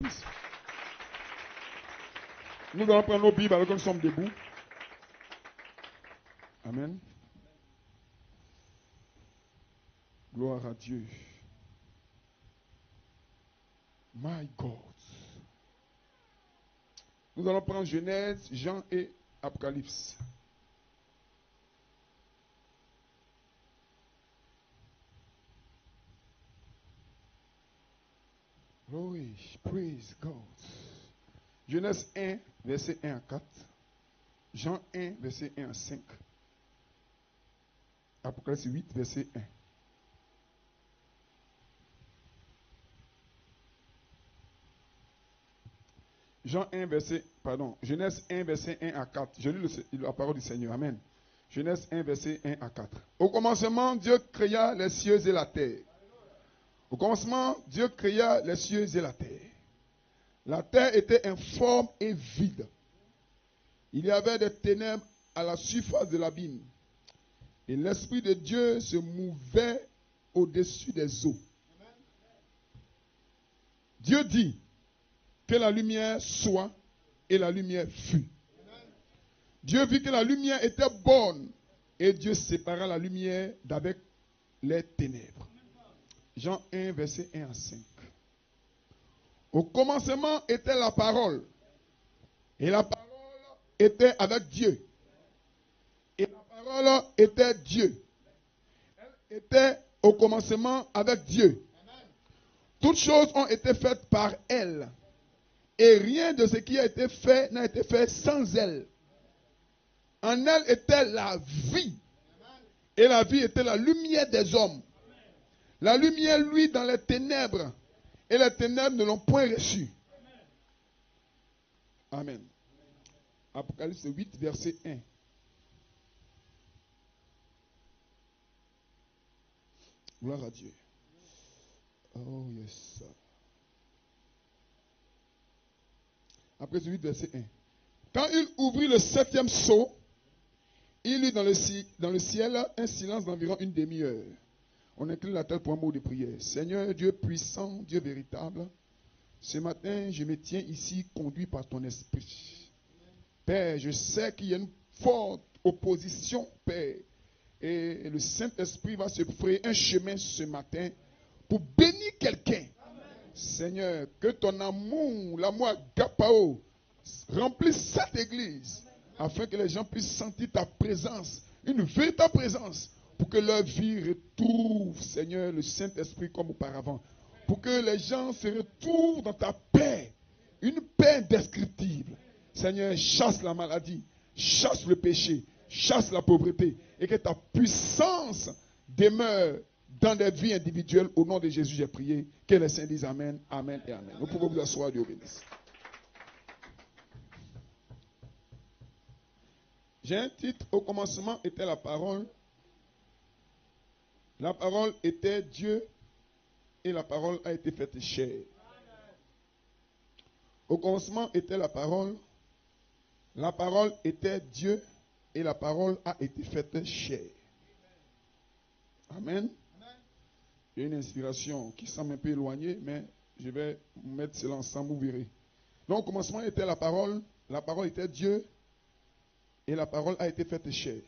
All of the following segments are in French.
Nous allons prendre nos Bibles alors que nous sommes debout. Amen. Gloire à Dieu. My God. Nous allons prendre Genèse, Jean et Apocalypse. Glory, praise God. Genèse 1, verset 1 à 4. Jean 1, verset 1 à 5. Apocalypse 8, verset 1. Genèse 1, verset 1 à 4. Je lis la parole du Seigneur. Amen. Genèse 1, verset 1 à 4. Au commencement, Dieu créa les cieux et la terre. Au commencement, Dieu créa les cieux et la terre. La terre était informe et vide. Il y avait des ténèbres à la surface de l'abîme. Et l'Esprit de Dieu se mouvait au-dessus des eaux. Dieu dit que la lumière soit, et la lumière fut. Dieu vit que la lumière était bonne, et Dieu sépara la lumière d'avec les ténèbres. Jean 1, verset 1 à 5. Au commencement était la parole, et la parole était avec Dieu. Et la parole était Dieu. Elle était au commencement avec Dieu. Toutes choses ont été faites par elle. Et rien de ce qui a été fait n'a été fait sans elle. En elle était la vie. Et la vie était la lumière des hommes. La lumière luit dans les ténèbres. Et les ténèbres ne l'ont point reçue. Amen. Apocalypse 8, verset 1. Gloire à Dieu. Oh yes. Apocalypse 8, verset 1. Quand il ouvrit le 7e sceau, il eut dans le ciel un silence d'environ une demi-heure. On incline la tête pour un mot de prière. Seigneur Dieu puissant, Dieu véritable, ce matin, je me tiens ici conduit par ton esprit. Père, je sais qu'il y a une forte opposition, Père. Et le Saint-Esprit va se frayer un chemin ce matin pour bénir quelqu'un. Seigneur, que ton amour, l'amour agapao, remplisse cette église afin que les gens puissent sentir ta présence, une véritable présence, pour que leur vie retrouve, Seigneur, le Saint-Esprit comme auparavant. Pour que les gens se retrouvent dans ta paix, une paix indescriptible. Seigneur, chasse la maladie, chasse le péché, chasse la pauvreté, et que ta puissance demeure dans des vies individuelles. Au nom de Jésus, j'ai prié. Que les saints disent Amen, Amen et Amen. Nous pouvons vous asseoir, Dieu bénisse. J'ai un titre. Au commencement était la parole. La parole était Dieu et la parole a été faite chair. Au commencement était la parole. La parole était Dieu et la parole a été faite chair. Amen. J'ai une inspiration qui semble un peu éloignée, mais je vais mettre cela ensemble, vous verrez. Donc, au commencement était la parole était Dieu, et la parole a été faite chair.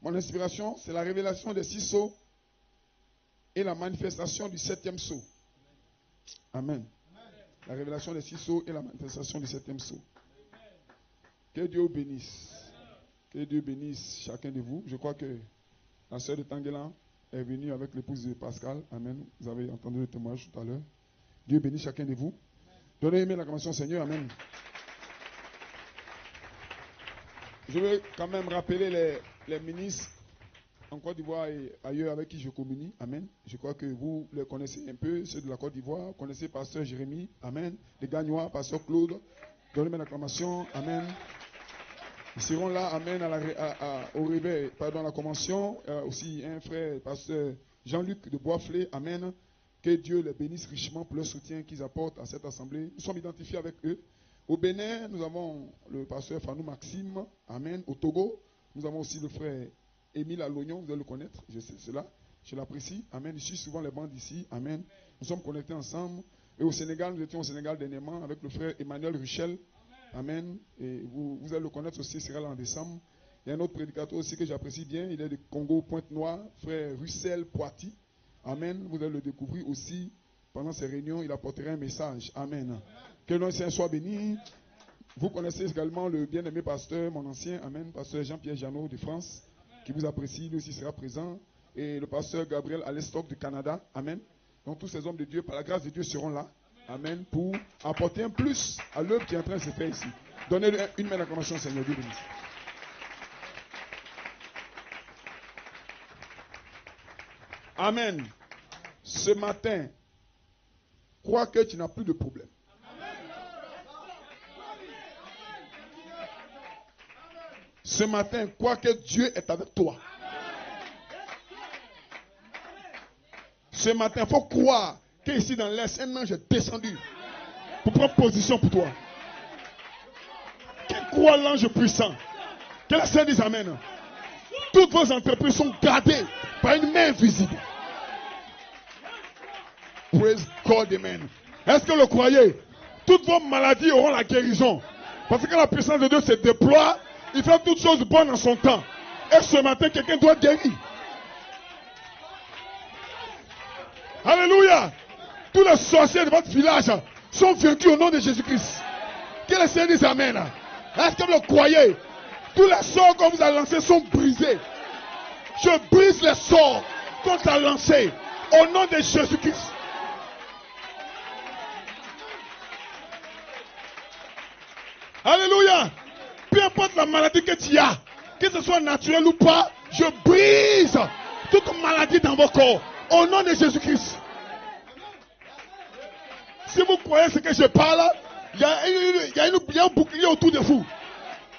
Mon inspiration, c'est la révélation des 6 sceaux et la manifestation du 7e sceau. Amen. La révélation des 6 sceaux et la manifestation du 7e sceau. Que Dieu vous bénisse. Que Dieu bénisse chacun de vous. Je crois que la sœur de Tanguelan est venue avec l'épouse de Pascal. Amen. Vous avez entendu le témoignage tout à l'heure. Dieu bénisse chacun de vous. Donnez-moi l'acclamation au Seigneur. Amen. Je veux quand même rappeler les ministres en Côte d'Ivoire et ailleurs avec qui je communie. Amen. Je crois que vous les connaissez un peu, ceux de la Côte d'Ivoire. Vous connaissez Pasteur Jérémie. Amen. Les Gagnois, Pasteur Claude. Donnez-moi l'acclamation. Amen. Ils seront là, amen, au réveil, à la convention. Aussi un frère, Pasteur Jean-Luc de Boisflé. Amen. Que Dieu les bénisse richement pour le soutien qu'ils apportent à cette assemblée. Nous sommes identifiés avec eux. Au Bénin, nous avons le pasteur Fanou Maxime. Amen. Au Togo, nous avons aussi le frère Émile Alognon. Vous allez le connaître. Je sais cela. Je l'apprécie. Amen. Je suis souvent les bandes ici. Amen. Nous sommes connectés ensemble. Et au Sénégal, nous étions au Sénégal dernièrement avec le frère Emmanuel Ruchel. Amen. Et vous allez le connaître aussi, il sera là en décembre. Il y a un autre prédicateur aussi que j'apprécie bien. Il est de Congo, Pointe-Noire, frère Russell Poiti. Amen. Vous allez le découvrir aussi pendant ces réunions. Il apportera un message. Amen. Que le nom du Seigneur soit béni. Vous connaissez également le bien-aimé pasteur, mon ancien, amen, pasteur Jean-Pierre Janot de France, qui vous apprécie, lui aussi sera présent. Et le pasteur Gabriel Alestock du Canada, amen. Donc tous ces hommes de Dieu, par la grâce de Dieu, seront là, amen, pour apporter un plus à l'œuvre qui est en train de se faire ici. Donnez-lui une main d'acclamation, Seigneur Dieu bénisse. Amen. Ce matin, crois que tu n'as plus de problème. Ce matin, crois que Dieu est avec toi. Ce matin, il faut croire qu'ici dans l'Est, un ange est descendu pour prendre position pour toi. Qui croit l'ange puissant? Que la Seigneur dise Amen. Toutes vos entreprises sont gardées par une main invisible. Praise God, Amen. Est-ce que vous le croyez? Toutes vos maladies auront la guérison. Parce que la puissance de Dieu se déploie. Il fait toutes choses bonnes en son temps. Et ce matin, quelqu'un doit guérir. Alléluia. Tous les sorciers de votre village sont vaincus au nom de Jésus-Christ. Que le Seigneur dise Amen. Est-ce que vous le croyez? Tous les sorts qu'on vous a lancés sont brisés. Je brise les sorts qu'on t'a lancés au nom de Jésus-Christ. Alléluia. Peu importe la maladie que tu as, que ce soit naturel ou pas, je brise toute maladie dans vos corps au nom de Jésus-Christ. Si vous croyez ce que je parle, il y a un bouclier autour de vous.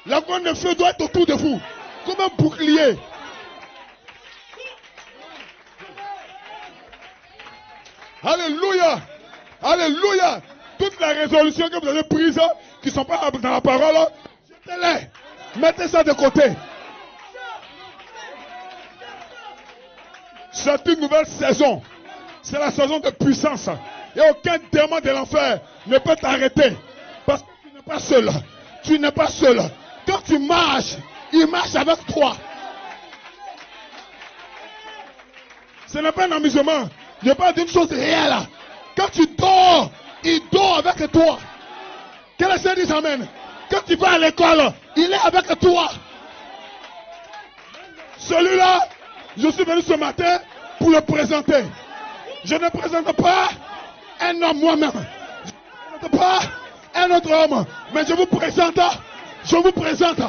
La couronne de feu doit être autour de vous, comme un bouclier. Alléluia. Alléluia. Toutes les résolutions que vous avez prises, qui ne sont pas dans la parole, jetez-les. Mettez ça de côté. C'est une nouvelle saison. C'est la saison de puissance. Et aucun démon de l'enfer ne peut t'arrêter. Parce que tu n'es pas seul. Tu n'es pas seul. Quand tu marches, il marche avec toi. Ce n'est pas un amusement. Je parle d'une chose réelle. Quand tu dors, il dort avec toi. Que le Seigneur dise Amen. Quand tu vas à l'école, il est avec toi. Celui-là, je suis venu ce matin pour le présenter. Je ne présente pas un homme moi-même. Je ne présente pas un autre homme. Mais je vous présente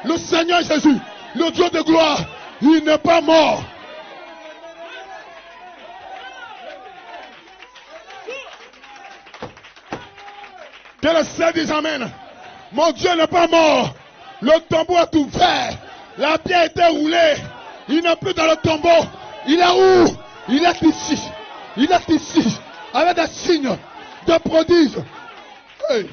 le Seigneur Jésus, le Dieu de gloire. Il n'est pas mort. Que le Seigneur dise Amen. Mon Dieu n'est pas mort. Le tombeau est ouvert. La pierre a été roulée. Il n'est plus dans le tombeau. Il est où? Il est ici. Il est ici. Avec des signes, des prodiges. Hey.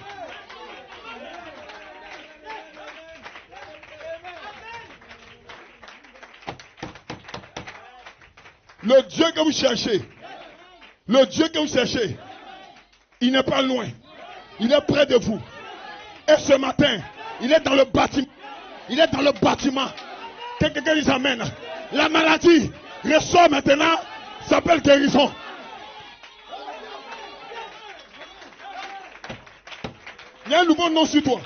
Le Dieu que vous cherchez. Le Dieu que vous cherchez. Il n'est pas loin. Il est près de vous. Et ce matin, il est dans le bâtiment. Il est dans le bâtiment. Que quelqu'un dise Amen. La maladie ressort maintenant. S'appelle guérison. Il y a un nouveau nom sur toi.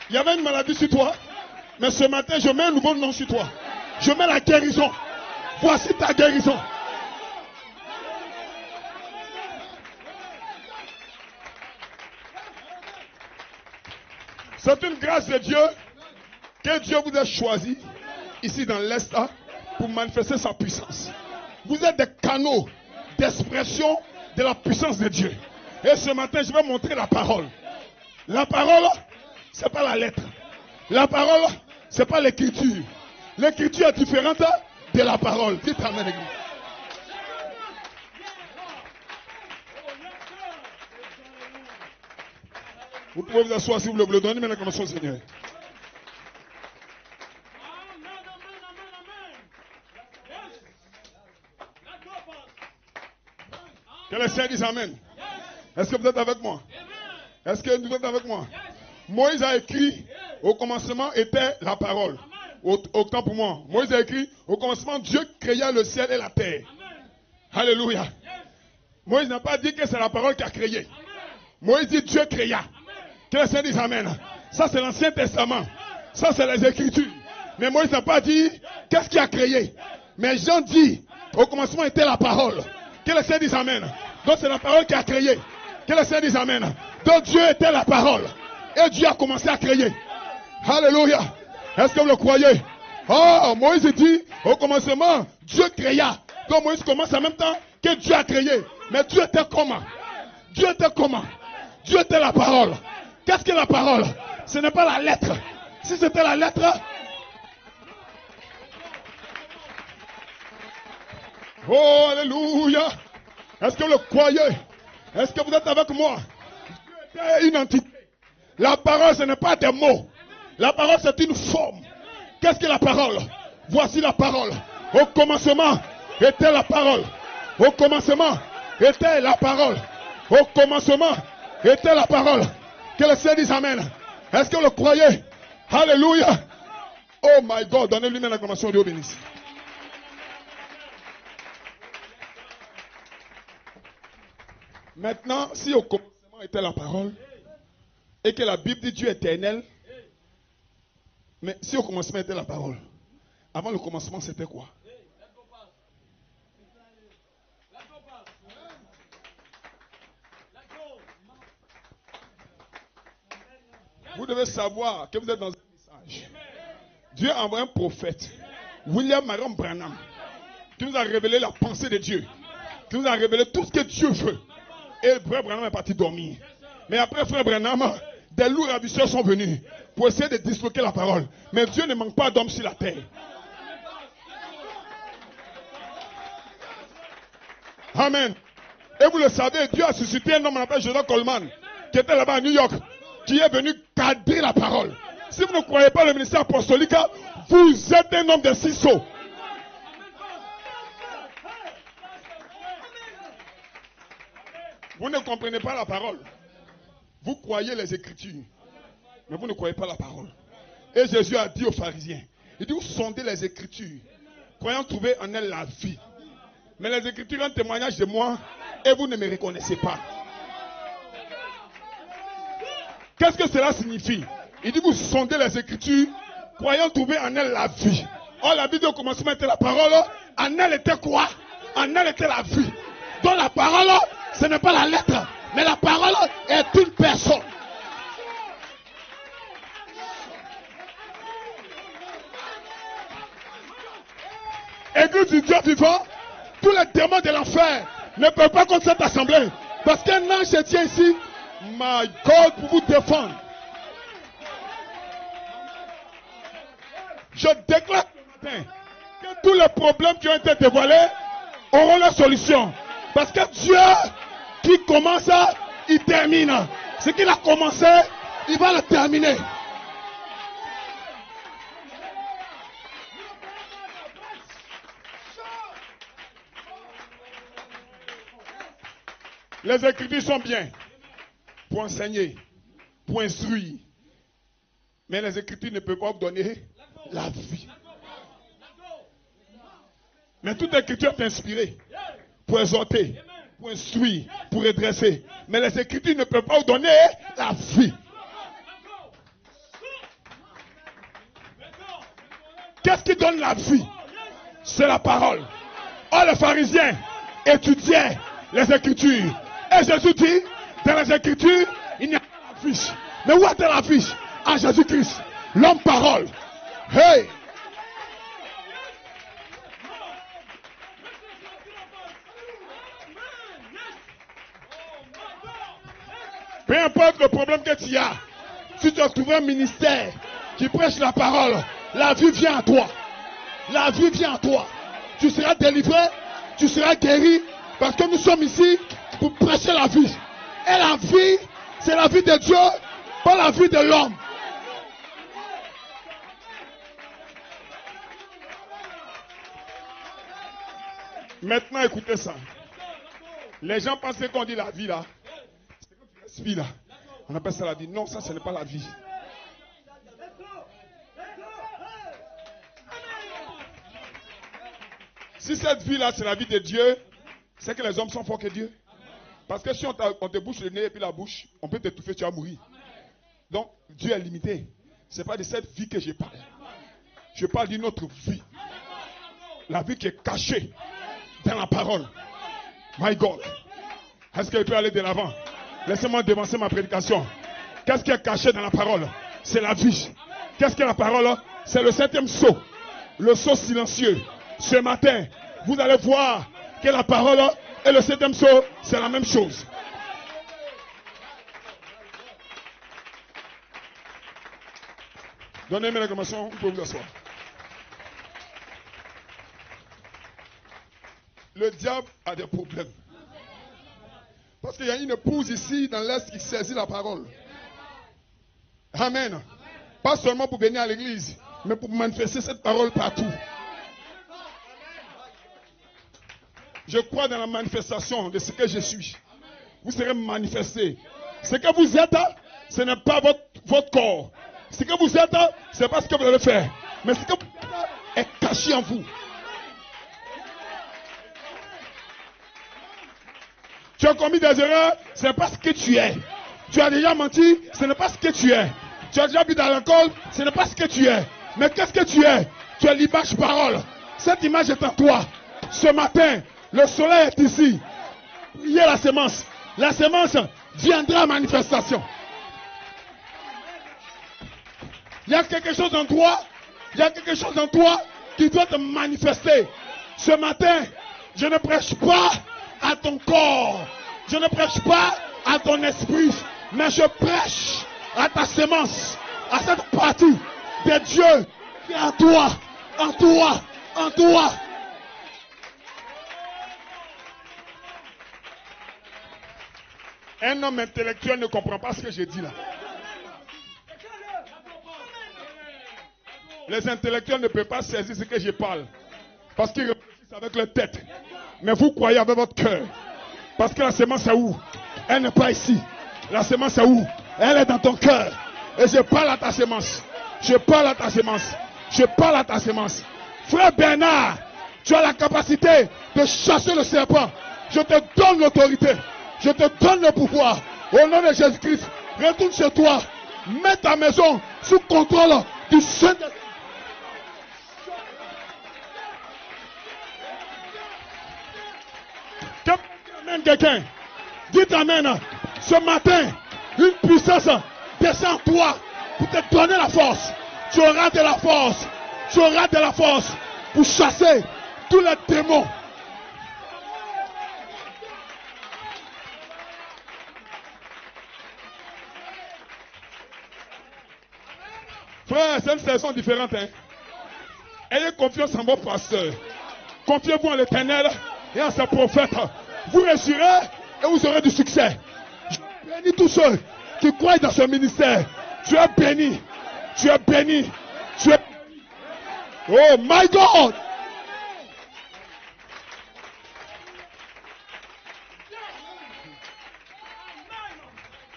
Il y avait une maladie sur toi. Mais ce matin, je mets un nouveau nom sur toi. Je mets la guérison. Voici ta guérison. C'est une grâce de Dieu que Dieu vous a choisi ici dans l'Est pour manifester sa puissance. Vous êtes des canaux d'expression de la puissance de Dieu. Et ce matin, je vais montrer la parole. La parole, ce n'est pas la lettre. La parole, ce n'est pas l'écriture. L'écriture est différente de la parole. Dites Amen, l'église. Vous pouvez vous asseoir si vous le voulez. Donnez-moi la commence au Seigneur. Que le Seigneur dise Amen. Est-ce que vous êtes avec moi? Est-ce que vous êtes avec moi? Moïse a écrit, au commencement était la parole. Autant pour moi. Moïse a écrit, au commencement, Dieu créa le ciel et la terre. Alléluia. Moïse n'a pas dit que c'est la parole qui a créé. Moïse dit Dieu créa. Que les saints disent Amen. Ça c'est l'Ancien Testament. Ça c'est les Écritures. Mais Moïse n'a pas dit qu'est-ce qui a créé. Mais Jean dit, au commencement était la parole. Que les saints disent Amen. Donc c'est la parole qui a créé. Que les saints disent Amen. Donc Dieu était la parole. Et Dieu a commencé à créer. Alléluia. Est-ce que vous le croyez? Oh, Moïse dit, au commencement, Dieu créa. Donc Moïse commence en même temps que Dieu a créé. Mais Dieu était comment? Dieu était comment? Dieu était la parole. Qu'est-ce que la parole? Ce n'est pas la lettre. Si c'était la lettre... Oh, alléluia. Est-ce que vous le croyez? Est-ce que vous êtes avec moi? Dieu était une entité. La parole, ce n'est pas des mots. La parole, c'est une forme. Qu'est-ce que la parole? Voici la parole. Au commencement était la parole. Au commencement était la parole. Au commencement était la parole. Que le Seigneur dise Amen. Est-ce que vous le croyez? Alléluia. Oh my God, donnez-lui une acclamation, Dieu bénisse. Maintenant, si au commencement était la parole, et que la Bible dit Dieu éternel, mais si au commencement était la parole, avant le commencement c'était quoi? Vous devez savoir que vous êtes dans un message. Dieu a envoyé un prophète, William Marion Branham, qui nous a révélé la pensée de Dieu, qui nous a révélé tout ce que Dieu veut. Et le frère Branham est parti dormir. Mais après frère Branham, des loups ravisseurs sont venus pour essayer de disloquer la parole. Mais Dieu ne manque pas d'hommes sur la terre. Amen. Et vous le savez, Dieu a suscité un homme qu'on appelle Jonathan Coleman, qui était là-bas à New York, qui est venu cadrer la parole. Si vous ne croyez pas le ministère apostolique, vous êtes un homme de ciseaux. Vous ne comprenez pas la parole. Vous croyez les Écritures, mais vous ne croyez pas la parole. Et Jésus a dit aux pharisiens, il dit, vous sondez les Écritures, croyant trouver en elles la vie. Mais les Écritures ont témoignage de moi et vous ne me reconnaissez pas. Qu'est-ce que cela signifie? Il dit, vous sondez les Écritures, croyant trouver en elles la vie. Or, la vie au commencement était la parole. En elle était quoi? En elle était la vie. Donc la parole, ce n'est pas la lettre, mais la parole est une personne. Église du Dieu vivant, tous les démons de l'enfer ne peuvent pas contre cette assemblée. Parce qu'un ange se tient ici, my God, pour vous défendre. Je déclare ce matin que tous les problèmes qui ont été dévoilés auront leur solution. Parce que Dieu qui commence, il termine. Ce qu'il a commencé, il va le terminer. Les Écritures sont bien pour enseigner, pour instruire. Mais les Écritures ne peuvent pas vous donner la vie. Mais toute Écriture est inspirée pour exhorter, pour instruire, pour redresser. Mais les Écritures ne peuvent pas vous donner la vie. Qu'est-ce qui donne la vie? C'est la parole. Or, les pharisiens étudiaient les Écritures. Et Jésus dit, dans les Écritures, il n'y a pas la vie. Mais où est la vie? En Jésus-Christ, l'homme parole. Hey! Peu importe le problème que tu as, si tu as trouvé un ministère qui prêche la parole, la vie vient à toi. La vie vient à toi. Tu seras délivré, tu seras guéri, parce que nous sommes ici pour prêcher la vie. Et la vie, c'est la vie de Dieu, pas la vie de l'homme. Maintenant, écoutez ça. Les gens pensent qu'on dit la vie là. vie-là, on appelle ça la vie. Non, ça, ce n'est pas la vie. Si cette vie-là, c'est la vie de Dieu, c'est que les hommes sont forts que Dieu. Parce que si on te bouche le nez et puis la bouche, on peut t'étouffer, tu vas mourir. Donc, Dieu est limité. Ce n'est pas de cette vie que je parle. Je parle d'une autre vie. La vie qui est cachée dans la parole. My God. Est-ce que je peux aller de l'avant? Laissez-moi devancer ma prédication. Qu'est-ce qui est caché dans la parole? C'est la vie. Qu'est-ce que la parole? C'est le 7e sceau. Le sceau silencieux. Ce matin, vous allez voir que la parole et le 7e sceau, c'est la même chose. Donnez-moi la commençation, vous pouvez vous asseoir. Le diable a des problèmes. Parce qu'il y a une épouse ici dans l'Est qui saisit la parole. Amen. Pas seulement pour venir à l'église, mais pour manifester cette parole partout. Je crois dans la manifestation de ce que je suis. Vous serez manifesté. Ce que vous êtes, ce n'est pas votre corps. Ce que vous êtes, ce n'est pas ce que vous allez faire. Mais ce que vous êtes est caché en vous. Tu as commis des erreurs, ce n'est pas ce que tu es. Tu as déjà menti, ce n'est pas ce que tu es. Tu as déjà bu dans l'alcool, ce n'est pas ce que tu es. Mais qu'est-ce que tu es? Tu es l'image parole. Cette image est en toi. Ce matin, le soleil est ici. Il y a la sémence. La sémence viendra à manifestation. Il y a quelque chose en toi. Il y a quelque chose en toi qui doit te manifester. Ce matin, je ne prêche pas à ton corps. Je ne prêche pas à ton esprit. Mais je prêche à ta sémence. À cette partie de Dieu qui est en toi. En toi. En toi. Un homme intellectuel ne comprend pas ce que je dis là. Les intellectuels ne peuvent pas saisir ce que je parle. Parce qu'ils réfléchissent avec leur tête. Mais vous croyez avec votre cœur. Parce que la sémence est où? Elle n'est pas ici. La sémence est où? Elle est dans ton cœur. Et je parle à ta sémence. Je parle à ta sémence. Je parle à ta sémence. Frère Bernard, tu as la capacité de chasser le serpent. Je te donne l'autorité. Je te donne le pouvoir. Au nom de Jésus-Christ, retourne chez toi. Mets ta maison sous contrôle du Saint-Esprit. Amen, quelqu'un. Dites amen. Ce matin, une puissance descend en toi pour te donner la force. Tu auras de la force. Tu auras de la force pour chasser tous les démons. Frère, c'est une saison différente. Hein? Ayez confiance en vos pasteurs. Confiez-vous en l'Éternel et en ses prophètes. Vous réussirez et vous aurez du succès. Je bénis tous ceux qui croient dans ce ministère. Tu es béni. Tu es béni. Tu es béni. Oh my God.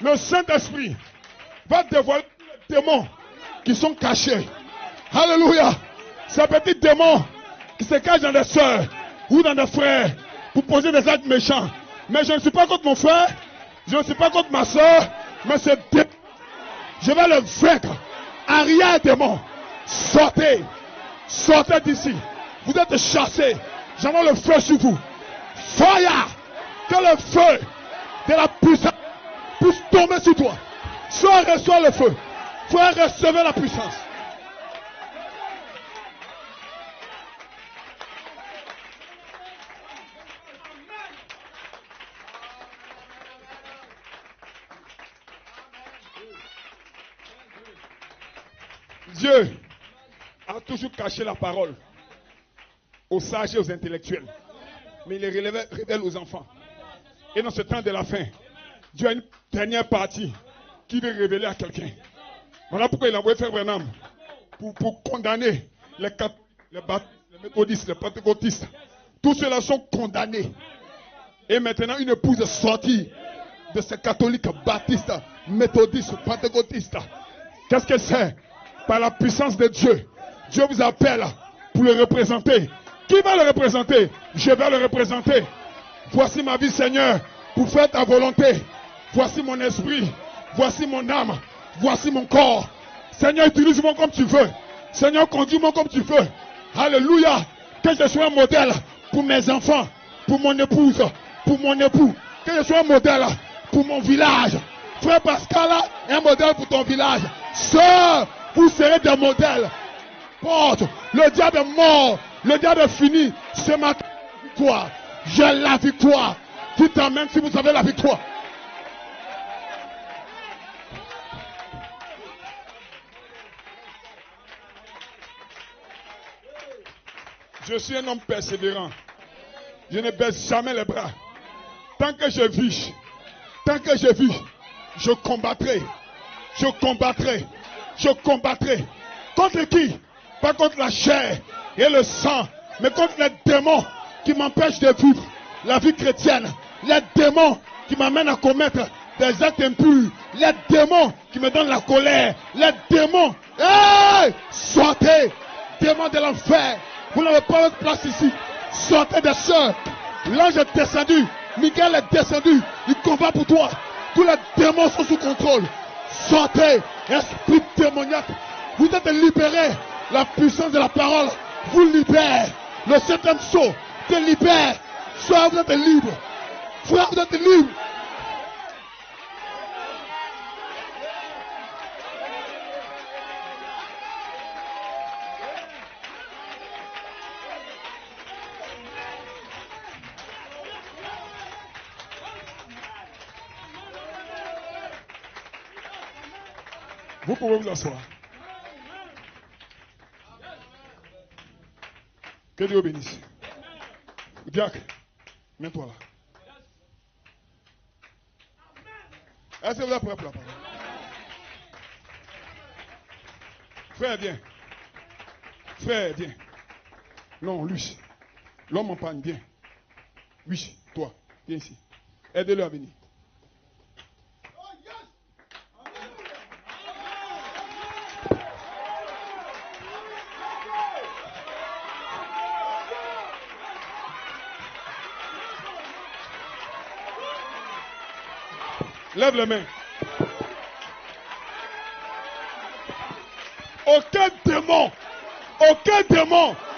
Le Saint-Esprit va dévoiler les démons qui sont cachés. Alléluia. Ces petits démons qui se cachent dans des sœurs ou dans des frères pour poser des actes méchants. Mais je ne suis pas contre mon frère, je ne suis pas contre ma soeur, mais c'est démon. Je vais le vaincre. Arrière démon, sortez. Sortez d'ici. Vous êtes chassés. J'envoie le feu sur vous. Fire. Que le feu de la puissance puisse tomber sur toi. Sois reçois le feu. Frère, recevez la puissance. Dieu a toujours caché la parole aux sages et aux intellectuels. Mais il les révèle aux enfants. Et dans ce temps de la fin, Dieu a une dernière partie qui veut révéler à quelqu'un. Voilà pourquoi il a envoyé Frère Branham pour condamner les catholiques, les méthodistes, les pentecôtistes. Tous ceux-là sont condamnés. Et maintenant, une épouse est sortie de ces catholiques, baptistes, méthodistes, pentecôtistes. Qu'est-ce que c'est? Par la puissance de Dieu, Dieu vous appelle pour le représenter. Qui va le représenter? Je vais le représenter. Voici ma vie, Seigneur, pour faire ta volonté. Voici mon esprit, voici mon âme, voici mon corps. Seigneur, utilise-moi comme tu veux. Seigneur, conduis-moi comme tu veux. Alléluia. Que je sois un modèle pour mes enfants, pour mon épouse, pour mon époux. Que je sois un modèle pour mon village. Frère Pascal est un modèle pour ton village. Sœur, vous serez des modèles. Porte, le diable est mort. Le diable est fini. Ce matin, victoire. J'ai la victoire. Dites amen si vous avez la victoire. Je suis un homme persévérant. Je ne baisse jamais les bras. Tant que je vis, je combattrai. Je combattrai. Je combattrai. Contre qui? Pas contre la chair et le sang, mais contre les démons qui m'empêchent de vivre la vie chrétienne. Les démons qui m'amènent à commettre des actes impurs. Les démons qui me donnent la colère. Les démons. Hey! Sortez! Démons de l'enfer. Vous n'avez pas votre place ici. Sortez des sœurs. L'ange est descendu. Michael est descendu. Il combat pour toi. Tous les démons sont sous contrôle. Sortez. Esprit démoniaque. Vous êtes libérés. La puissance de la parole vous libère. Le septième sceau te libère. Soeur, vous êtes libre. Frère, vous êtes libre. Vous pouvez vous asseoir. Que Dieu bénisse. Diacre, mets-toi là. Est-ce que vous êtes prêt pour la parole? Frère, viens. Frère, viens. Non, lui. L'homme en panne, viens. Oui, toi, viens ici. Aidez-le à venir. Lève les mains. Aucun démon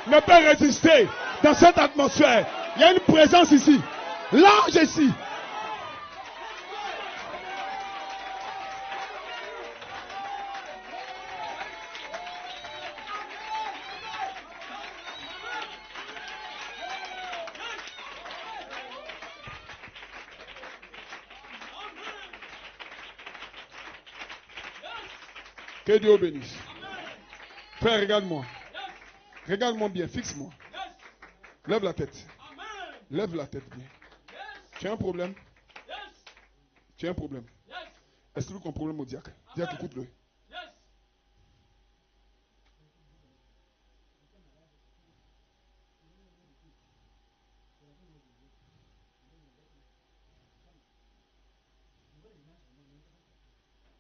ne peut résister dans cette atmosphère. Il y a une présence ici. L'ange ici. Que Dieu bénisse. Frère, regarde-moi. Regarde-moi bien, fixe-moi. Lève la tête. Lève la tête bien. Tu as un problème? Tu as un problème? Explique ton problème au diacre. Diacre, écoute-le.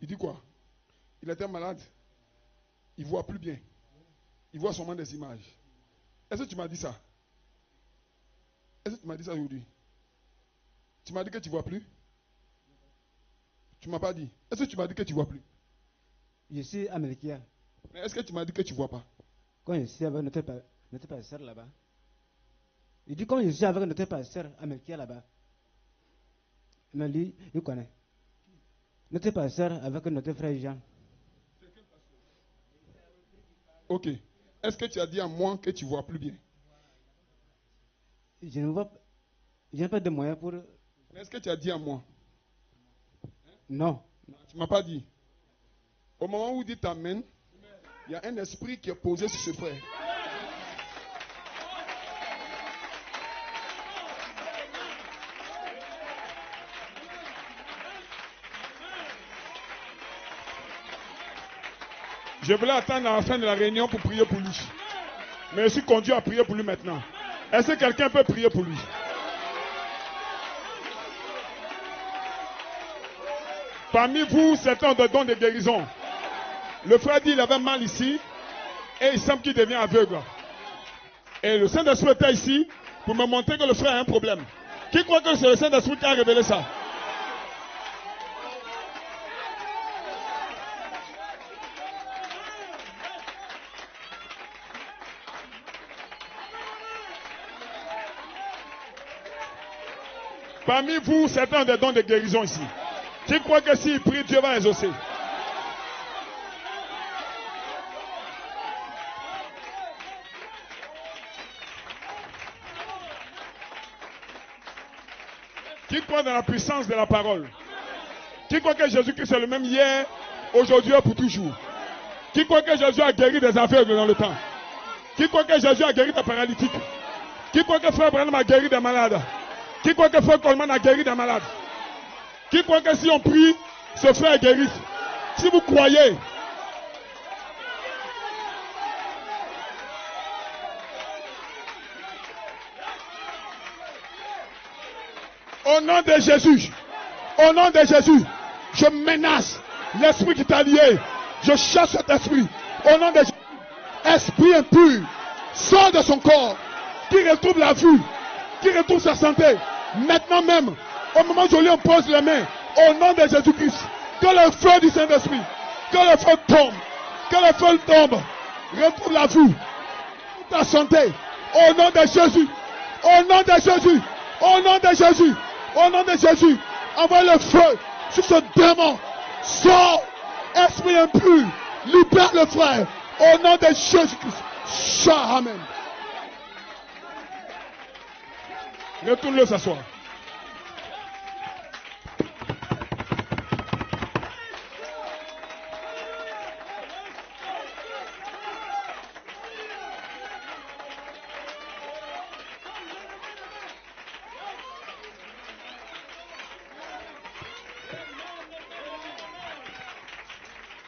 Il dit quoi? Il était malade. Il ne voit plus bien. Il voit seulement des images. Est-ce que tu m'as dit ça? Est-ce que tu m'as dit ça aujourd'hui? Tu m'as dit que tu ne vois plus? Tu ne m'as pas dit. Est-ce que tu m'as dit que tu ne vois plus? Je suis américain. Mais est-ce que tu m'as dit que tu ne vois pas? Quand je suis avec notre pasteur là-bas. Il dit, quand je suis avec notre pasteur américain là-bas. Mais lui, il connaît. Notre pasteur avec notre frère Jean. Ok. Est-ce que tu as dit à moi que tu ne vois plus bien? Je ne vois pas. Je n'ai pas de moyens pour. Mais est-ce que tu as dit à moi? Non. Tu ne m'as pas dit. Au moment où tu dis amen, il y a un esprit qui est posé sur ce frère. Je voulais attendre à la fin de la réunion pour prier pour lui. Mais je suis conduit à prier pour lui maintenant. Est-ce que quelqu'un peut prier pour lui? Parmi vous, certains ont des dons de guérison. Le frère dit qu'il avait mal ici et il semble qu'il devient aveugle. Et le Saint-Esprit était ici pour me montrer que le frère a un problème. Qui croit que c'est le Saint-Esprit qui a révélé ça? Parmi vous, certains ont des dons de guérison ici. Qui croit que s'il prie, Dieu va exaucer? Qui croit dans la puissance de la parole? Qui croit que Jésus-Christ est le même hier, aujourd'hui et pour toujours? Qui croit que Jésus a guéri des aveugles dans le temps? Qui croit que Jésus a guéri des paralytiques? Qui croit que Frère Branham a guéri des malades? Qui croit que Frère Coleman a guéri des malades? Qui croit que si on prie, ce frère guérit? Si vous croyez, au nom de Jésus, je menace l'esprit qui t'a lié. Je chasse cet esprit. Au nom de Jésus, esprit impur, sort de son corps, qui retrouve la vue, qui retrouve sa santé. Maintenant même, au moment où je lui pose les mains, au nom de Jésus-Christ, que le feu du Saint-Esprit, que le feu tombe, retrouve la vue, ta santé, au nom de Jésus, au nom de Jésus, au nom de Jésus, au nom de Jésus, envoie le feu sur ce démon, sors, esprit impur, libère le frère, au nom de Jésus-Christ, Amen. Retourne-le s'asseoir.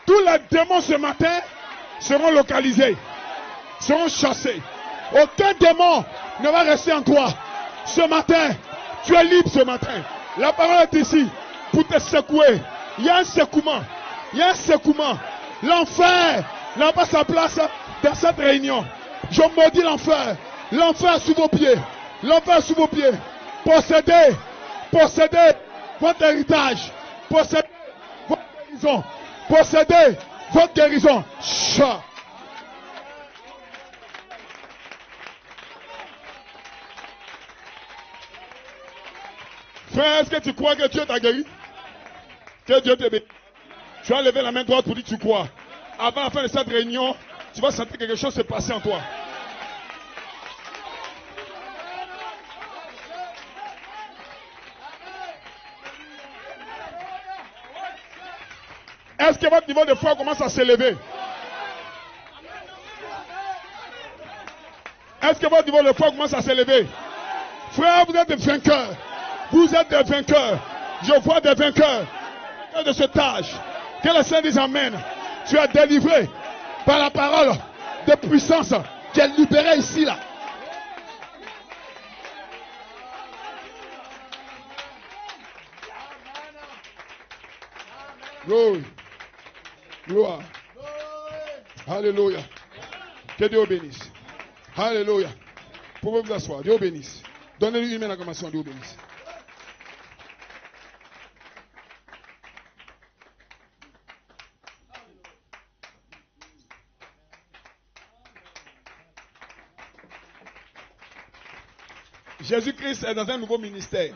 Tous les démons ce matin seront localisés, seront chassés. Aucun démon ne va rester en toi. Ce matin, tu es libre ce matin. La parole est ici pour te secouer. Il y a un secouement. L'enfer n'a pas sa place dans cette réunion. Je maudis l'enfer. L'enfer sous vos pieds. Possédez votre héritage. Possédez votre guérison. Possédez votre guérison. Frère, est-ce que tu crois que Dieu t'a guéri? Que Dieu te bénisse. Tu as levé la main droite pour dire que tu crois. Avant la fin de cette réunion, tu vas sentir quelque chose se passer en toi. Est-ce que votre niveau de foi commence à s'élever? Est-ce que votre niveau de foi commence à s'élever? Frère, vous êtes des vainqueurs. Vous êtes des vainqueurs. Je vois des vainqueurs de cet âge. Que le Seigneur dise Amen. Tu es délivré par la parole de puissance. Tu es libéré ici, là. Gloire. Alléluia. Que Dieu bénisse. Alléluia. Pouvez vous asseoir. Dieu bénisse. Donnez-lui une main d'acclamation. Dieu bénisse. Jésus-Christ est dans un nouveau ministère.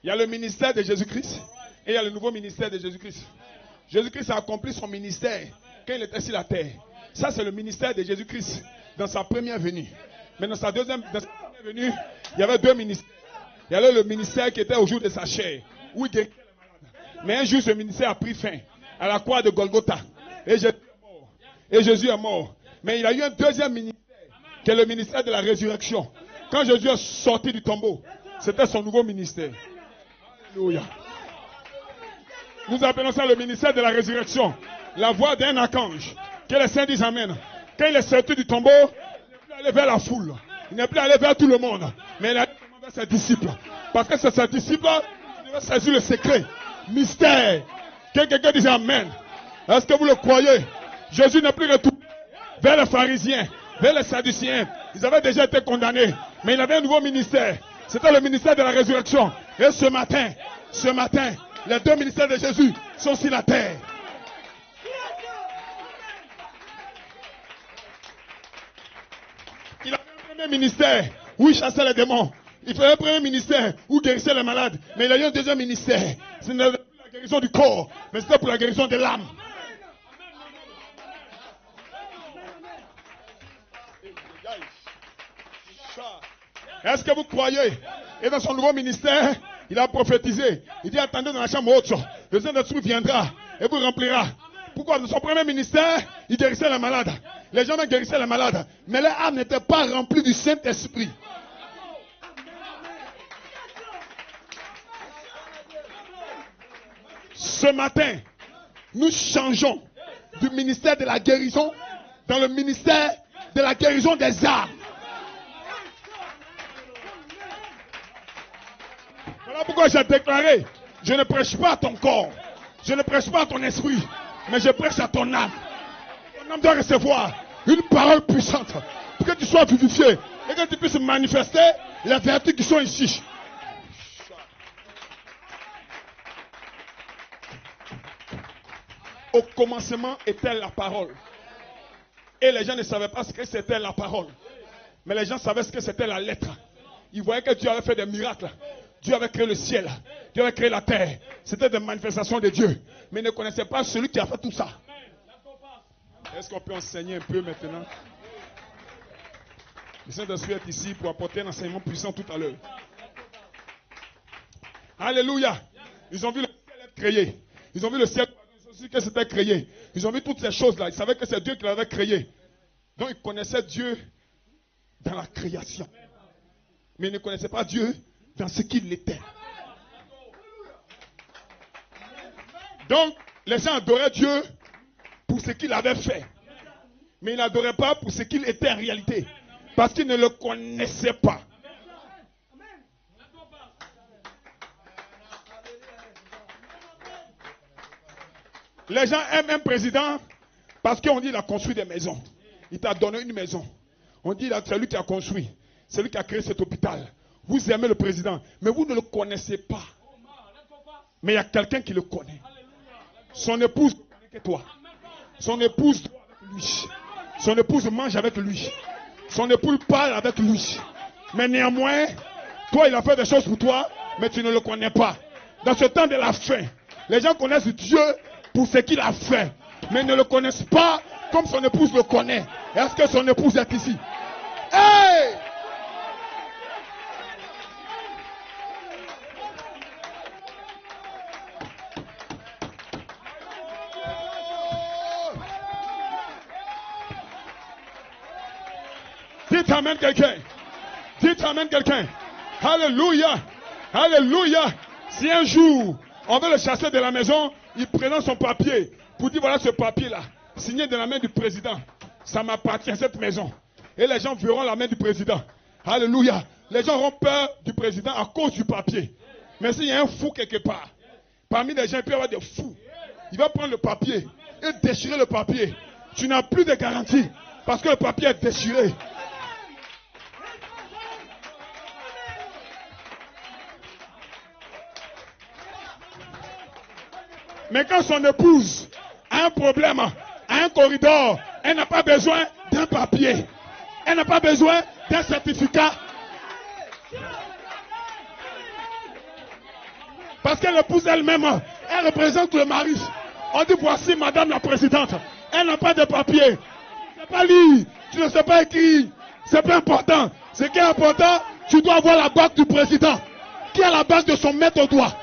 Il y a le ministère de Jésus-Christ et il y a le nouveau ministère de Jésus-Christ. Jésus-Christ a accompli son ministère quand il était sur la terre. Ça, c'est le ministère de Jésus-Christ dans sa première venue. Mais dans sa première venue, il y avait deux ministères. Il y avait le ministère qui était au jour de sa chair, où il guérissait les malades. Mais un jour, ce ministère a pris fin à la croix de Golgotha. Et Jésus est mort. Mais il y a eu un deuxième ministère, qui est le ministère de la résurrection. Quand Jésus est sorti du tombeau, c'était son nouveau ministère. Alléluia. Nous appelons ça le ministère de la résurrection. La voix d'un archange. Que les saints disent Amen. Quand il est sorti du tombeau, il n'est plus allé vers la foule. Il n'est plus allé vers tout le monde. Mais il a allé vers ses disciples. Parce que c'est ses disciples qui devaient saisir le secret. Mystère. Que quelqu'un dise Amen. Est-ce que vous le croyez? Jésus n'est plus retourné vers les pharisiens, vers les sadduciens. Ils avaient déjà été condamnés. Mais il avait un nouveau ministère. C'était le ministère de la résurrection. Et ce matin, les deux ministères de Jésus sont sur la terre. Il avait un premier ministère où il chassait les démons. Il faisait un premier ministère où il guérissait les malades. Mais il a eu un deuxième ministère. Ce n'était pas pour la guérison du corps, mais c'était pour la guérison de l'âme. Est-ce que vous croyez? Et dans son nouveau ministère, il a prophétisé. Il dit, attendez dans la chambre haute. Le Saint-Esprit viendra et vous remplira. Pourquoi? Dans son premier ministère, il guérissait les malades. Les gens guérissaient les malades. Mais leur âme n'était pas remplie du Saint-Esprit. Ce matin, nous changeons du ministère de la guérison dans le ministère de la guérison des âmes. Voilà pourquoi j'ai déclaré, je ne prêche pas à ton corps, je ne prêche pas à ton esprit, mais je prêche à ton âme. Ton âme doit recevoir une parole puissante pour que tu sois vivifié et que tu puisses manifester les vertus qui sont ici. Au commencement était la parole. Et les gens ne savaient pas ce que c'était la parole. Mais les gens savaient ce que c'était la lettre. Ils voyaient que Dieu avait fait des miracles. Dieu avait créé le ciel. Dieu avait créé la terre. C'était des manifestations de Dieu. Mais ils ne connaissaient pas celui qui a fait tout ça. Est-ce qu'on peut enseigner un peu maintenant? Le Saint-Esprit est ici pour apporter un enseignement puissant tout à l'heure. Alléluia. Ils ont vu le ciel être créé. Ils ont vu le ciel que c'était créé. Ils ont vu toutes ces choses-là. Ils savaient que c'est Dieu qui l'avait créé. Donc ils connaissaient Dieu dans la création. Mais ils ne connaissaient pas Dieu dans ce qu'il était. Donc les gens adoraient Dieu pour ce qu'il avait fait. Mais ils n'adoraient pas pour ce qu'il était en réalité. Parce qu'ils ne le connaissaient pas. Les gens aiment un président parce qu'on dit qu'il a construit des maisons. Il t'a donné une maison. On dit c'est lui qui a construit. C'est lui qui a créé cet hôpital. Vous aimez le président, mais vous ne le connaissez pas. Mais il y a quelqu'un qui le connaît. Son épouse ne connaît que toi. Son épouse dort avec lui. Son épouse mange avec lui. Son épouse parle avec lui. Mais néanmoins, toi, il a fait des choses pour toi, mais tu ne le connais pas. Dans ce temps de la fin, les gens connaissent Dieu pour ce qu'il a fait, mais ne le connaissent pas comme son épouse le connaît. Est-ce que son épouse est ici? Hey! Dites amen quelqu'un. Dites amen quelqu'un. Alléluia. Alléluia. Si un jour on veut le chasser de la maison, il présente son papier pour dire voilà ce papier-là, signé de la main du président. Ça m'appartient, cette maison. Et les gens verront la main du président. Alléluia. Les gens auront peur du président à cause du papier. Mais s'il y a un fou quelque part, parmi les gens, il peut y avoir des fous. Il va prendre le papier et déchirer le papier. Tu n'as plus de garantie parce que le papier est déchiré. Mais quand son épouse a un problème, a un corridor, elle n'a pas besoin d'un papier. Elle n'a pas besoin d'un certificat. Parce que l'épouse elle-même, elle représente le mari. On dit voici madame la présidente. Elle n'a pas de papier. Tu ne sais pas lire, tu ne sais pas écrire. C'est pas important. Ce qui est important, tu dois avoir la bague du président. Qui a la bague de son maître au doigt.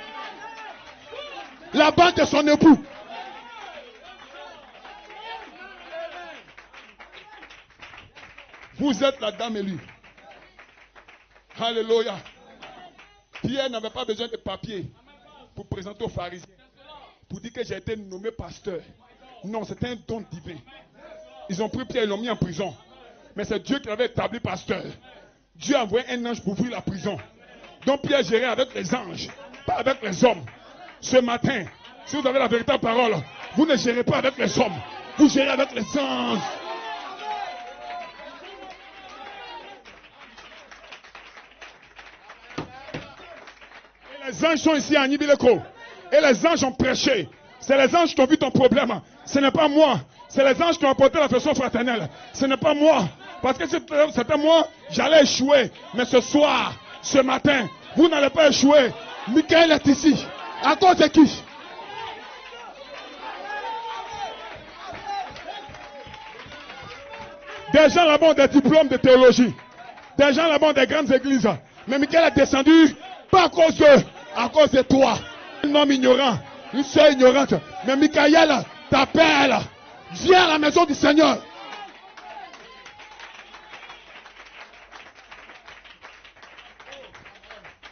La bague de son époux. Vous êtes la dame élue. Alléluia. Pierre n'avait pas besoin de papier pour présenter aux pharisiens. Pour dire que j'ai été nommé pasteur. Non, c'était un don divin. Ils ont pris Pierre et l'ont mis en prison. Mais c'est Dieu qui l'avait établi pasteur. Dieu a envoyé un ange pour ouvrir la prison. Donc Pierre gérait avec les anges, pas avec les hommes. Ce matin, Si vous avez la véritable parole, vous ne gérez pas avec les hommes, vous gérez avec les anges. Et les anges sont ici à Nibileko. Et les anges ont prêché. C'est les anges qui ont vu ton problème. Ce n'est pas moi. C'est les anges qui ont apporté l'affection fraternelle. Ce n'est pas moi. Parce que c'était moi, j'allais échouer. Mais ce soir, ce matin, vous n'allez pas échouer. Michael est ici. À cause de qui? Des gens là-bas ont des diplômes de théologie. Des gens là-bas ont des grandes églises. Mais Michael est descendu pas à cause de toi. Un homme ignorant, une soeur ignorante. Mais Michael t'appelle. Viens à la maison du Seigneur.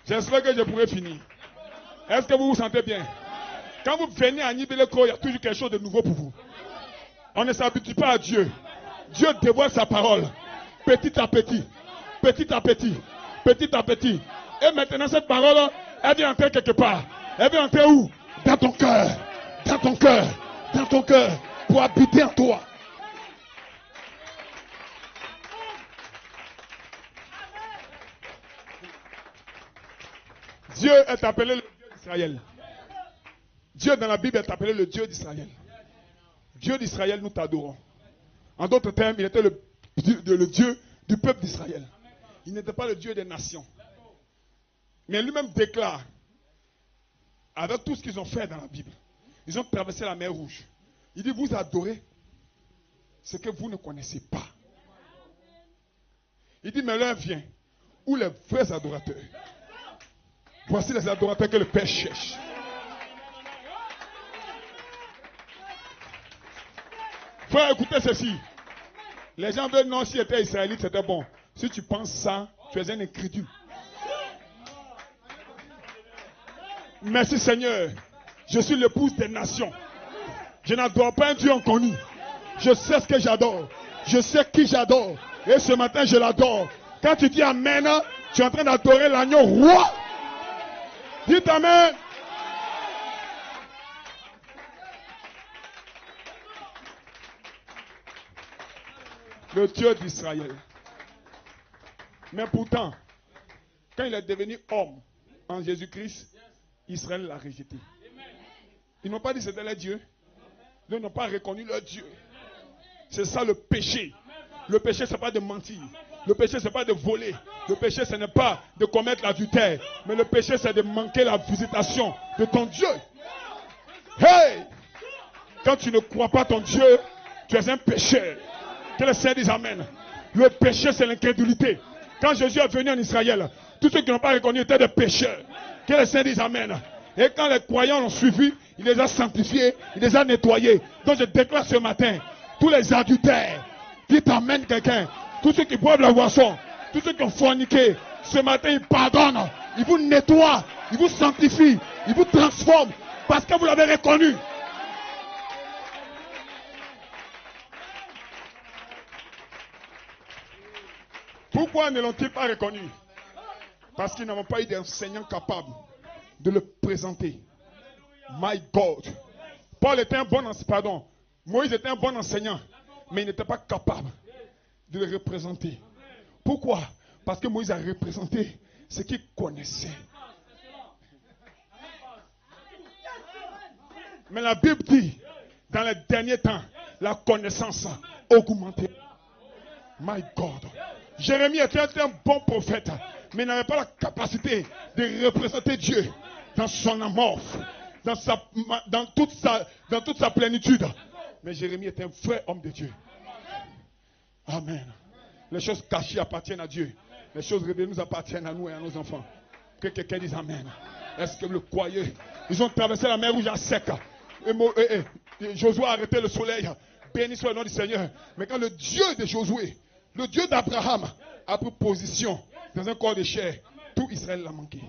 J'espère que je pourrai finir. Est-ce que vous vous sentez bien? Quand vous venez à Nibileko, il y a toujours quelque chose de nouveau pour vous. On ne s'habitue pas à Dieu. Dieu dévoile sa parole. Petit à petit. Petit à petit. Petit à petit. Et maintenant, cette parole, elle vient entrer quelque part. Elle vient entrer où? Dans ton cœur. Dans ton cœur. Dans ton cœur. Pour habiter en toi. Dieu est appelé le Dieu d'Israël. Dieu dans la Bible est appelé le Dieu d'Israël. Dieu d'Israël, nous t'adorons. En d'autres termes, il était le Dieu du peuple d'Israël. Il n'était pas le Dieu des nations. Mais lui-même déclare, avec tout ce qu'ils ont fait dans la Bible, ils ont traversé la mer Rouge. Il dit, vous adorez ce que vous ne connaissez pas. Il dit, mais l'heure vient où les vrais adorateurs, voici les adorateurs que le Père cherche. Frère, écoutez ceci. Les gens veulent, non, si tu étais israélite, c'était bon. Si tu penses ça, tu es un incrédule. Merci Seigneur. Je suis l'épouse des nations. Je n'adore pas un Dieu inconnu. Je sais ce que j'adore. Je sais qui j'adore. Et ce matin, je l'adore. Quand tu dis Amen, tu es en train d'adorer l'agneau roi. Dites Amen. Le Dieu d'Israël. Mais pourtant, quand il est devenu homme en Jésus-Christ, Israël l'a rejeté. Ils n'ont pas dit que c'était leur Dieu. Ils n'ont pas reconnu leur Dieu. C'est ça le péché. Le péché, ce n'est pas de mentir. Le péché, ce n'est pas de voler. Le péché, ce n'est pas de commettre l'adultère. Mais le péché, c'est de manquer la visitation de ton Dieu. Hey! Quand tu ne crois pas ton Dieu, tu es un pécheur. Que le Seigneur dise Amen. Le péché, c'est l'incrédulité. Quand Jésus est venu en Israël, tous ceux qui n'ont pas reconnu étaient des pécheurs. Que le Seigneur dise Amen. Et quand les croyants l'ont suivi, il les a sanctifiés, il les a nettoyés. Donc je déclare ce matin, tous les adultères, dites Amen quelqu'un, tous ceux qui boivent la boisson, tous ceux qui ont forniqué, ce matin ils pardonnent, ils vous nettoient, ils vous sanctifient, ils vous transforment, parce que vous l'avez reconnu. Pourquoi ne l'ont-ils pas reconnu? Parce qu'ils n'avaient pas eu d'enseignants capables de le présenter. My God. Paul était un bon enseignant, pardon. Moïse était un bon enseignant, mais il n'était pas capable de le représenter. Pourquoi? Parce que Moïse a représenté ce qu'il connaissait. Mais la Bible dit, dans les derniers temps, la connaissance a augmenté. My God. Jérémie était un bon prophète, mais il n'avait pas la capacité de représenter Dieu dans son amorphe, dans toute sa plénitude. Mais Jérémie était un vrai homme de Dieu. Amen. Les choses cachées appartiennent à Dieu. Les choses révélées nous appartiennent à nous et à nos enfants. Que quelqu'un dise Amen. Est-ce que vous le croyez? Ils ont traversé la mer Rouge à sec. Josué a arrêté le soleil. Béni soit le nom du Seigneur. Mais quand le Dieu de Josué, le Dieu d'Abraham, a pris position dans un corps de chair, tout Israël l'a manqué.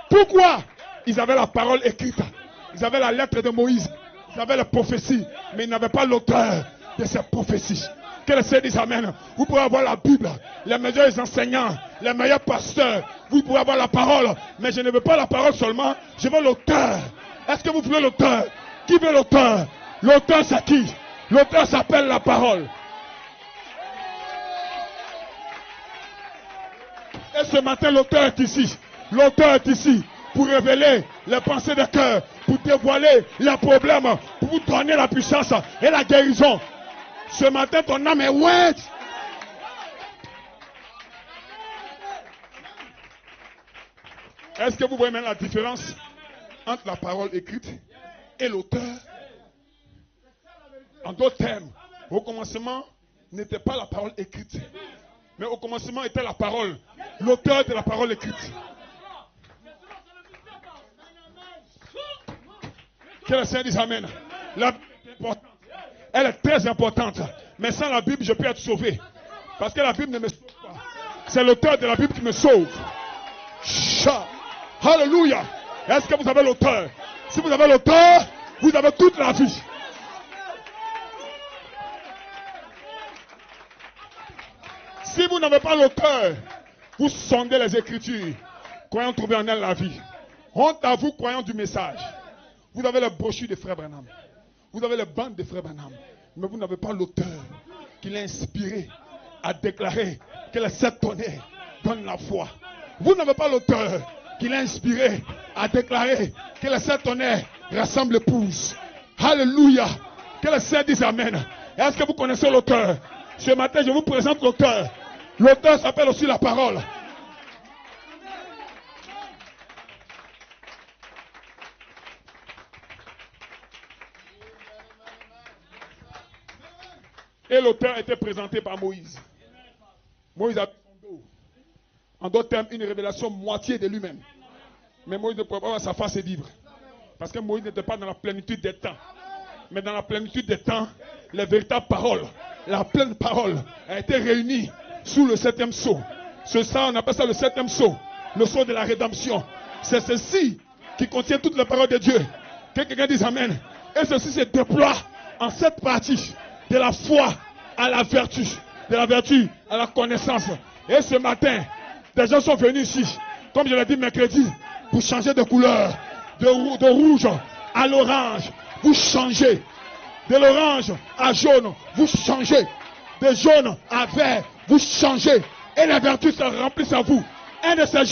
Pourquoi? Ils avaient la parole écrite. Ils avaient la lettre de Moïse. Ils avaient la prophétie. Mais ils n'avaient pas l'auteur de ces prophéties. Que le Seigneur dise Amen. Vous pouvez avoir la Bible, les meilleurs enseignants, les meilleurs pasteurs. Vous pouvez avoir la parole. Mais je ne veux pas la parole seulement. Je veux l'auteur. Est-ce que vous voulez l'auteur? Qui veut l'auteur? L'auteur c'est qui? L'auteur s'appelle la parole. Et ce matin, l'auteur est ici. L'auteur est ici pour révéler les pensées de cœur, pour dévoiler les problèmes, pour vous donner la puissance et la guérison. Ce matin, ton âme est ouette. Est-ce que vous voyez maintenant la différence entre la parole écrite et l'auteur? En d'autres termes, au commencement n'était pas la parole écrite, mais au commencement était la parole, l'auteur de la parole écrite. Que le Seigneur dise Amen. La Bible est importante. Elle est très importante. Mais sans la Bible, je peux être sauvé. Parce que la Bible ne me sauve pas. C'est l'auteur de la Bible qui me sauve. Alléluia. Est-ce que vous avez l'auteur? Si vous avez l'auteur, vous avez toute la vie. Si vous n'avez pas l'auteur, vous sondez les Écritures, croyant trouver en elle la vie. Honte à vous, croyant du message. Vous avez le brochure de Frère Branham. Vous avez les bandes de Frère Branham. Mais vous n'avez pas l'auteur qui l'a inspiré à déclarer que les 7 tonnerres donnent la foi. Vous n'avez pas l'auteur qui l'a inspiré à déclarer que les 7 tonnerres rassemblent l'épouse. Alléluia. Que le Seigneur dise Amen. Est-ce que vous connaissez l'auteur? Ce matin, je vous présente l'auteur. L'auteur s'appelle aussi la parole. Et l'auteur était présenté par Moïse. Moïse a son dos. En d'autres termes, une révélation moitié de lui-même. Mais Moïse ne pouvait pas voir sa face et vivre. Parce que Moïse n'était pas dans la plénitude des temps. Mais dans la plénitude des temps, les véritables paroles, la pleine parole a été réunie sous le 7e sceau. Ce ça, on appelle ça le 7e sceau. Le sceau de la rédemption. C'est ceci qui contient toutes les paroles de Dieu. Que quelqu'un dise Amen. Et ceci se déploie en 7 parties. De la foi à la vertu. De la vertu à la connaissance. Et ce matin, des gens sont venus ici, comme je l'ai dit mercredi, pour changer de couleur. De rouge à l'orange. Vous changez. De l'orange à jaune. Vous changez. De jaune à vert. Vous changez. Et les vertus se remplissent à vous. Un de ces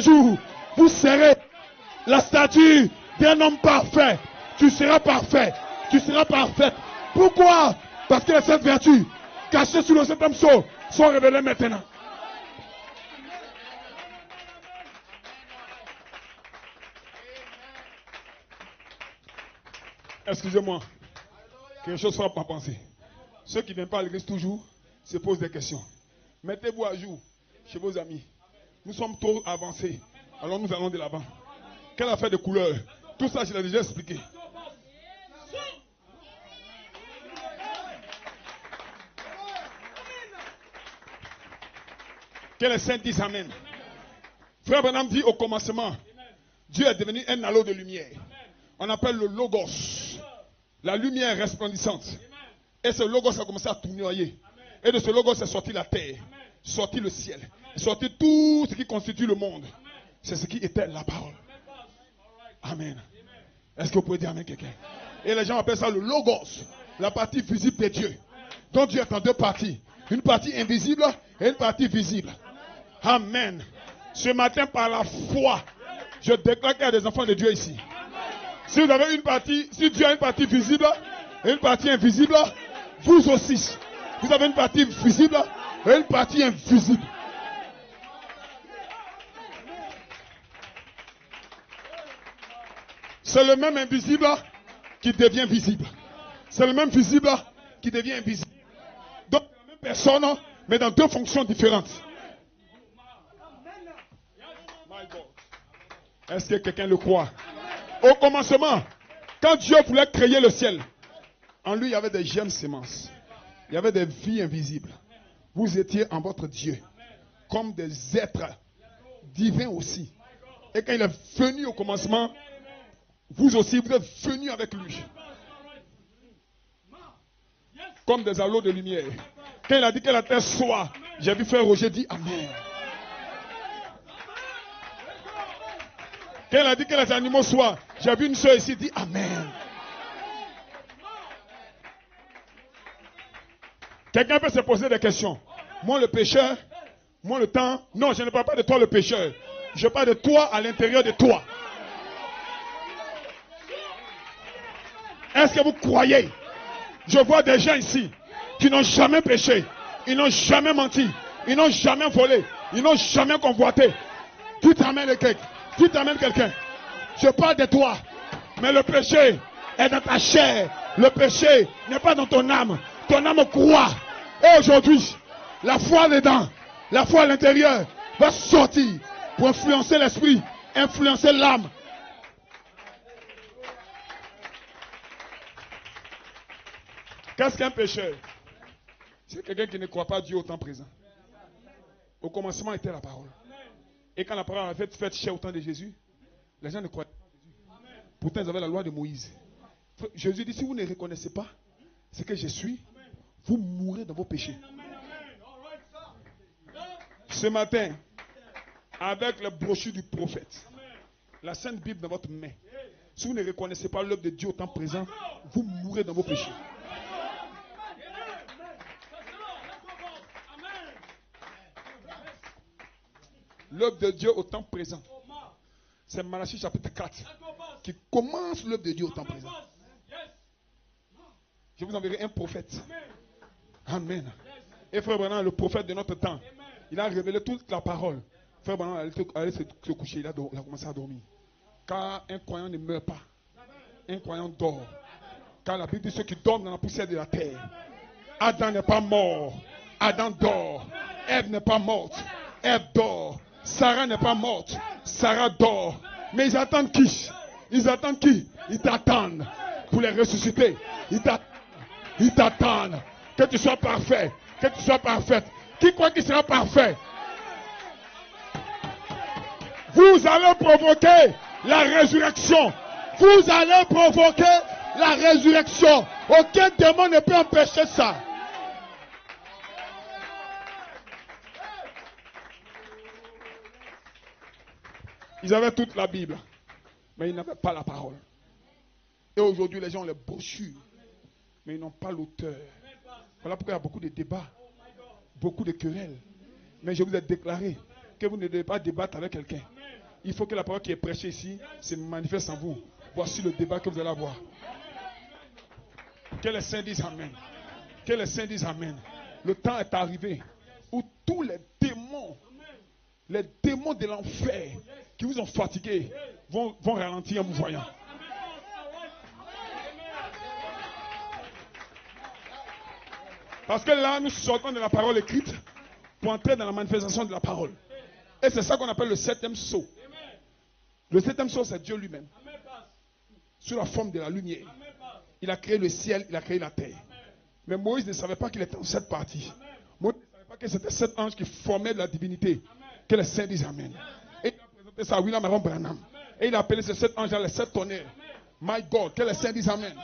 jours, vous serez la statue d'un homme parfait. Tu seras parfait. Tu seras parfaite. Pourquoi? Parce que les 7 vertus cachées sous le 7e sceau sont révélées maintenant. Excusez-moi. Quelque chose frappe ma pensée. Ceux qui ne viennent pas à l'église toujours se posent des questions. Mettez-vous à jour chez vos amis. Nous sommes trop avancés. Alors nous allons de l'avant. Quelle affaire de couleur? Tout ça, je l'ai déjà expliqué. Que les saints disent Amen. Frère Branham dit au commencement, Dieu est devenu un halo de lumière. On appelle le logos. La lumière resplendissante. Et ce logos a commencé à tournoyer. Et de ce logos est sorti la terre, sorti le ciel, sorti tout ce qui constitue le monde. C'est ce qui était la parole. Amen. Est-ce que vous pouvez dire Amen quelqu'un? Et les gens appellent ça le logos, la partie visible de Dieu. Donc Dieu est en 2 parties. Une partie invisible et une partie visible. Amen. Ce matin, par la foi, je déclare qu'il y a des enfants de Dieu ici. Si vous avez une partie, si Dieu a une partie visible et une partie invisible, vous aussi, vous avez une partie visible et une partie invisible. C'est le même invisible qui devient visible. C'est le même visible qui devient invisible. Donc, la même personne, mais dans 2 fonctions différentes. Est-ce que quelqu'un le croit? Au commencement, quand Dieu voulait créer le ciel, en lui il y avait des germes semences. Il y avait des vies invisibles. Vous étiez en votre Dieu, comme des êtres divins aussi. Et quand il est venu au commencement, vous aussi, vous êtes venus avec lui. comme des halos de lumière. Quand il a dit que la terre soit, j'ai vu frère Roger dire Amen. Quand il a dit que les animaux soient, j'ai vu une soeur ici dire Amen. Quelqu'un peut se poser des questions. Moi le pécheur, moi le temps. Non, je ne parle pas de toi le pécheur. Je parle de toi à l'intérieur de toi. Est-ce que vous croyez? Je vois des gens ici qui n'ont jamais péché. Ils n'ont jamais menti. Ils n'ont jamais volé. Ils n'ont jamais convoité. Tu t'amènes quelqu'un. Tu t'amènes quelqu'un. Je parle de toi. Mais le péché est dans ta chair. Le péché n'est pas dans ton âme. Ton âme croit. Et aujourd'hui, la foi dedans, la foi à l'intérieur va sortir pour influencer l'esprit, influencer l'âme. Qu'est-ce qu'un pécheur? C'est quelqu'un qui ne croit pas Dieu au temps présent. Au commencement était la parole. Et quand la parole a fait chair au temps de Jésus, les gens ne croyaient pas en Jésus. Pourtant, ils avaient la loi de Moïse. Jésus dit, si vous ne reconnaissez pas ce que je suis, vous mourrez dans vos péchés. Ce matin, avec la brochure du prophète, la Sainte Bible dans votre main, si vous ne reconnaissez pas l'œuvre de Dieu au temps présent, vous mourrez dans vos péchés. L'œuvre de Dieu au temps présent. C'est Malachie chapitre 4 qui commence l'œuvre de Dieu au temps présent. Je vous enverrai un prophète. Amen. Et frère Branham, le prophète de notre temps, il a révélé toute la parole. Frère Branham allait se coucher, il a commencé à dormir. Car un croyant ne meurt pas. Un croyant dort. Car la Bible dit ceux qui dorment dans la poussière de la terre. Adam n'est pas mort. Adam dort. Ève n'est pas morte. Ève dort. Sarah n'est pas morte. Sarah dort. Mais ils attendent qui? Ils attendent qui? Ils t'attendent pour les ressusciter. Ils t'attendent que tu sois parfait. Que tu sois parfaite. Qui croit qu'il sera parfait? Vous allez provoquer la résurrection. Vous allez provoquer la résurrection. Aucun démon ne peut empêcher ça. Ils avaient toute la Bible, mais ils n'avaient pas la parole. Et aujourd'hui, les gens ont les brochures, mais ils n'ont pas l'auteur. Voilà pourquoi il y a beaucoup de débats, beaucoup de querelles. Mais je vous ai déclaré que vous ne devez pas débattre avec quelqu'un. Il faut que la parole qui est prêchée ici se manifeste en vous. Voici le débat que vous allez avoir. Que les saints disent Amen. Que les saints disent Amen. Le temps est arrivé où tous les démons de l'enfer qui vous ont fatigué vont ralentir en vous voyant. Parce que là, nous sortons de la parole écrite pour entrer dans la manifestation de la parole. Et c'est ça qu'on appelle le septième sceau. Le septième sceau, c'est Dieu lui-même. Sous la forme de la lumière. Il a créé le ciel, il a créé la terre. Mais Moïse ne savait pas qu'il était en cette partie. Moïse ne savait pas que c'était sept anges qui formaient de la divinité. Que les saints disent Amen. Et il a présenté ça à William Aaron Branham. Et il a appelé ces sept anges les sept tonnerres. My God, que les saints disent Amen.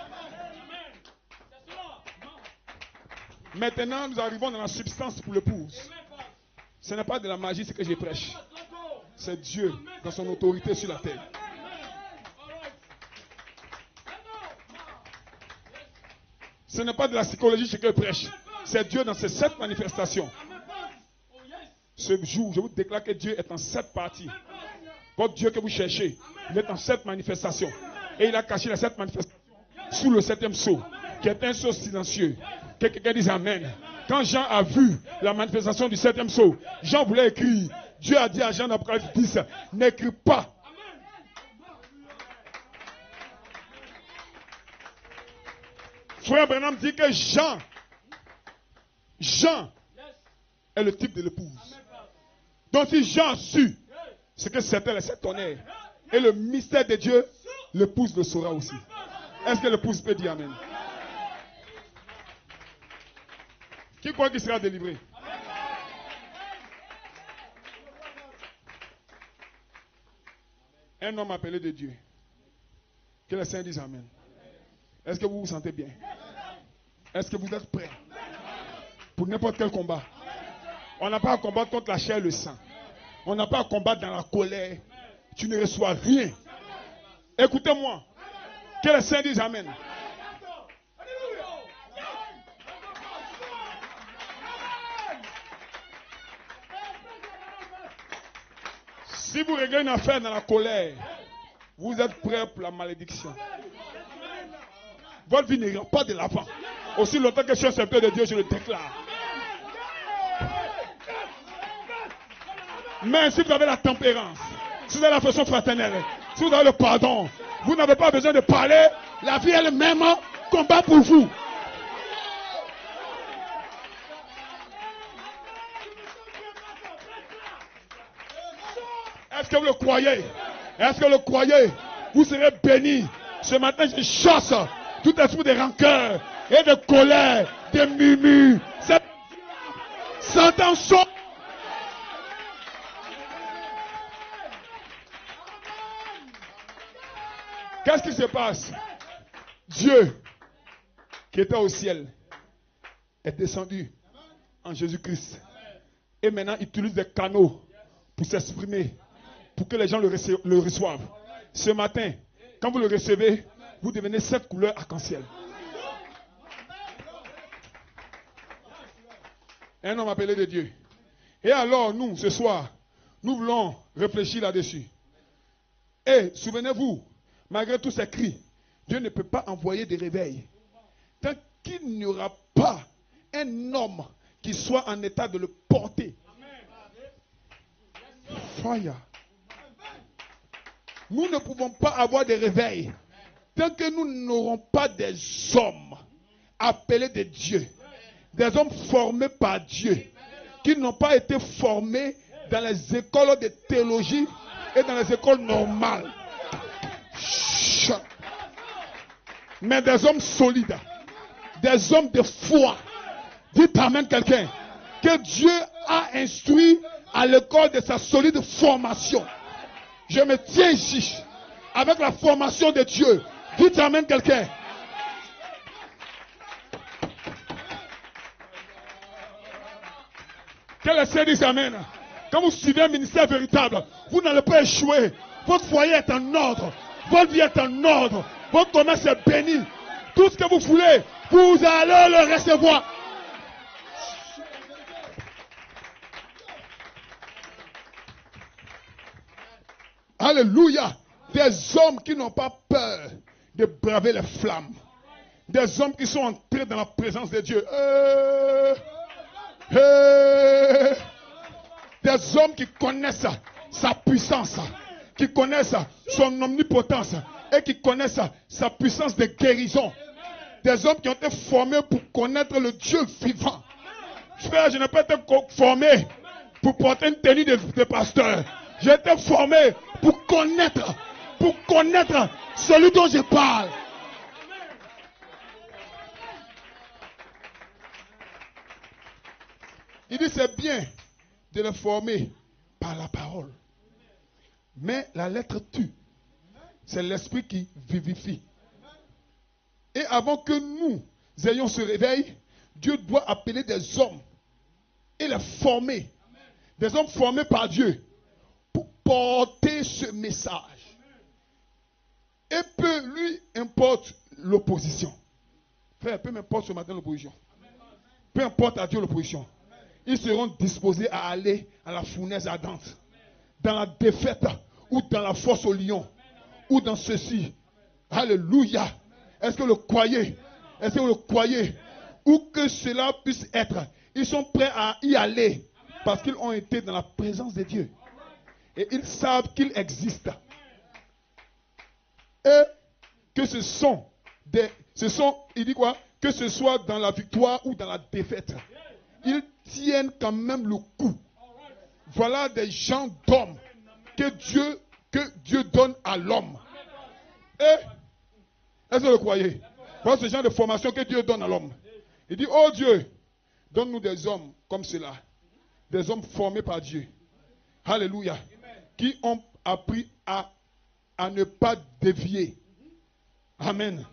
Maintenant, nous arrivons dans la substance pour l'épouse. Ce n'est pas de la magie ce que je prêche. C'est Dieu dans son autorité sur la terre. Ce n'est pas de la psychologie ce que je prêche. C'est Dieu dans ces sept manifestations. Ce jour, je vous déclare que Dieu est en sept parties. Votre Dieu que vous cherchez, il est en sept manifestations. Et il a caché les sept manifestations sous le septième sceau, qui est un sceau silencieux. Que quelqu'un dise Amen. Quand Jean a vu la manifestation du septième sceau, Jean voulait écrire. Dieu a dit à Jean dans Apocalypse 10, n'écris pas. Frère Branham dit que Jean est le type de l'épouse. Donc si Jean a su ce que c'était les sept tonnerres et le mystère de Dieu, l'épouse le saura aussi. Est-ce que l'épouse peut dire Amen? Qui croit qu'il sera délivré? Un homme appelé de Dieu. Que les saints disent Amen. Est-ce que vous vous sentez bien? Est-ce que vous êtes prêts pour n'importe quel combat? On n'a pas à combattre contre la chair et le sang. On n'a pas à combattre dans la colère. Tu ne reçois rien. Écoutez-moi. Que les saints disent Amen. Si vous réglez une affaire dans la colère, vous êtes prêts pour la malédiction. Votre vie n'ira pas de l'avant. Aussi longtemps que je suis un serviteur de Dieu, je le déclare. Mais si vous avez la tempérance, si vous avez la façon fraternelle, si vous avez le pardon, vous n'avez pas besoin de parler. La vie elle-même combat pour vous. Est-ce que vous le croyez? Est-ce que vous le croyez? Vous serez bénis. Ce matin, je chasse tout esprit de rancœur et de colère, de murmures. Satan son. Qu'est-ce qui se passe? Dieu, qui était au ciel, est descendu en Jésus-Christ. Et maintenant, il utilise des canaux pour s'exprimer, pour que les gens le reçoivent. Ce matin, quand vous le recevez, vous devenez cette couleur arc-en-ciel. Un homme appelé de Dieu. Et alors, nous, ce soir, nous voulons réfléchir là-dessus. Et souvenez-vous, malgré tous ces cris, Dieu ne peut pas envoyer des réveils. Tant qu'il n'y aura pas un homme qui soit en état de le porter. Fire. Nous ne pouvons pas avoir des réveils tant que nous n'aurons pas des hommes appelés de Dieu. Des hommes formés par Dieu. Qui n'ont pas été formés dans les écoles de théologie et dans les écoles normales. Mais des hommes solides. Des hommes de foi. Dites amen quelqu'un. Que Dieu a instruit à l'école de sa solide formation. Je me tiens ici avec la formation de Dieu. Dites amen quelqu'un. Que les saints disent amen. Quand vous suivez un ministère véritable, vous n'allez pas échouer. Votre foyer est en ordre. Votre vie est en ordre. Votre commerce est béni. Tout ce que vous voulez, vous allez le recevoir. Alléluia. Des hommes qui n'ont pas peur de braver les flammes. Des hommes qui sont entrés dans la présence de Dieu. Des hommes qui connaissent sa puissance, qui connaissent son omnipotence et qui connaissent sa puissance de guérison. Des hommes qui ont été formés pour connaître le Dieu vivant. Frère, je n'ai pas été formé pour porter une tenue de pasteur. J'ai été formé pour connaître celui dont je parle. Il dit c'est bien de le former par la parole. Mais la lettre tue. C'est l'esprit qui vivifie. Et avant que nous ayons ce réveil, Dieu doit appeler des hommes et les former. Des hommes formés par Dieu pour porter ce message. Et peu lui importe l'opposition. Frère, peu m'importe ce matin l'opposition. Peu importe à Dieu l'opposition. Ils seront disposés à aller à la fournaise ardente. Dans la défaite ou dans la force au lion. Ou dans ceci. Alléluia. Est-ce que vous le croyez? Est-ce que vous le croyez? Où que cela puisse être. Ils sont prêts à y aller. Parce qu'ils ont été dans la présence de Dieu. Et ils savent qu'il existe. Et que il dit quoi? Que ce soit dans la victoire ou dans la défaite. Ils tiennent quand même le coup. Voilà des gens d'hommes que Dieu donne à l'homme. Et est-ce que vous le croyez? Voilà ce genre de formation que Dieu donne à l'homme. Il dit, oh Dieu, donne-nous des hommes comme cela. Des hommes formés par Dieu. Alléluia. Qui ont appris à ne pas dévier. Amen.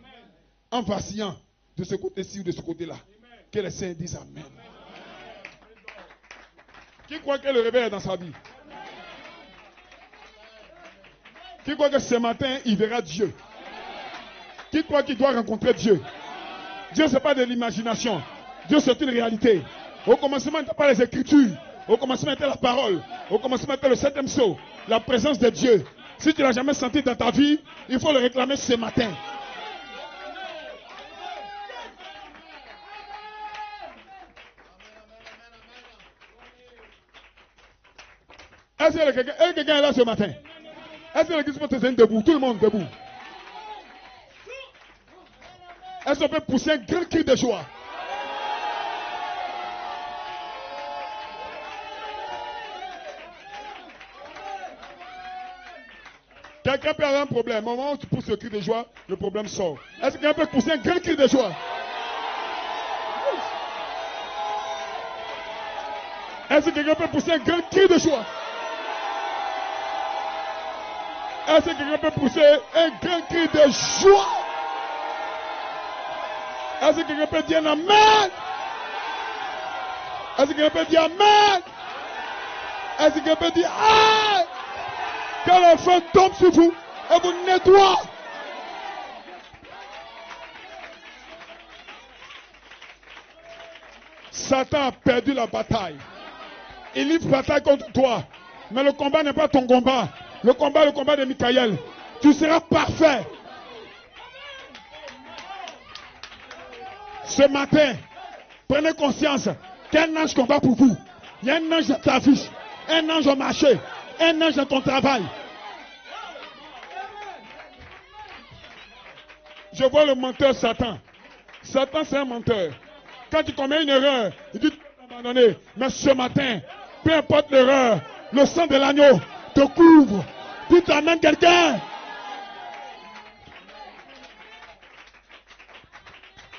En vacillant. de ce côté-ci ou de ce côté-là. Que les saints disent Amen. Qui croit que le réveil est dans sa vie? Qui croit que ce matin, il verra Dieu? Qui croit qu'il doit rencontrer Dieu? Dieu, ce n'est pas de l'imagination. Dieu, c'est une réalité. Au commencement, il n'était pas les Écritures. Au commencement, était la parole. Au commencement, était le septième sceau. La présence de Dieu. Si tu ne l'as jamais senti dans ta vie, il faut le réclamer ce matin. Est-ce que quelqu'un est là ce matin? Est-ce que l'église peut te tenir debout? Tout le monde debout. Est-ce qu'on peut pousser un grand cri de joie? Quelqu'un peut avoir un problème. Au moment où tu pousses le cri de joie, le problème sort. Est-ce que quelqu'un peut pousser un grand cri de joie? Est-ce que quelqu'un peut pousser un grand cri de joie? Est-ce que quelqu'un peut pousser un grand cri de joie? Est-ce que quelqu'un peut dire Amen? Est-ce que quelqu'un peut dire Amen? Est-ce que quelqu'un peut dire Amen? Que le feu tombe sur vous et vous nettoie. Satan a perdu la bataille. Il livre bataille contre toi. Mais le combat n'est pas ton combat. Le combat de Michael. Tu seras parfait. Ce matin, prenez conscience qu'un ange combat pour vous. Il y a un ange dans ta vie, un ange au marché, un ange dans ton travail. Je vois le menteur Satan. Satan, c'est un menteur. Quand tu commets une erreur, il dit tu peux t'abandonner. Mais ce matin, peu importe l'erreur, le sang de l'agneau te couvre. Tu t'amènes quelqu'un.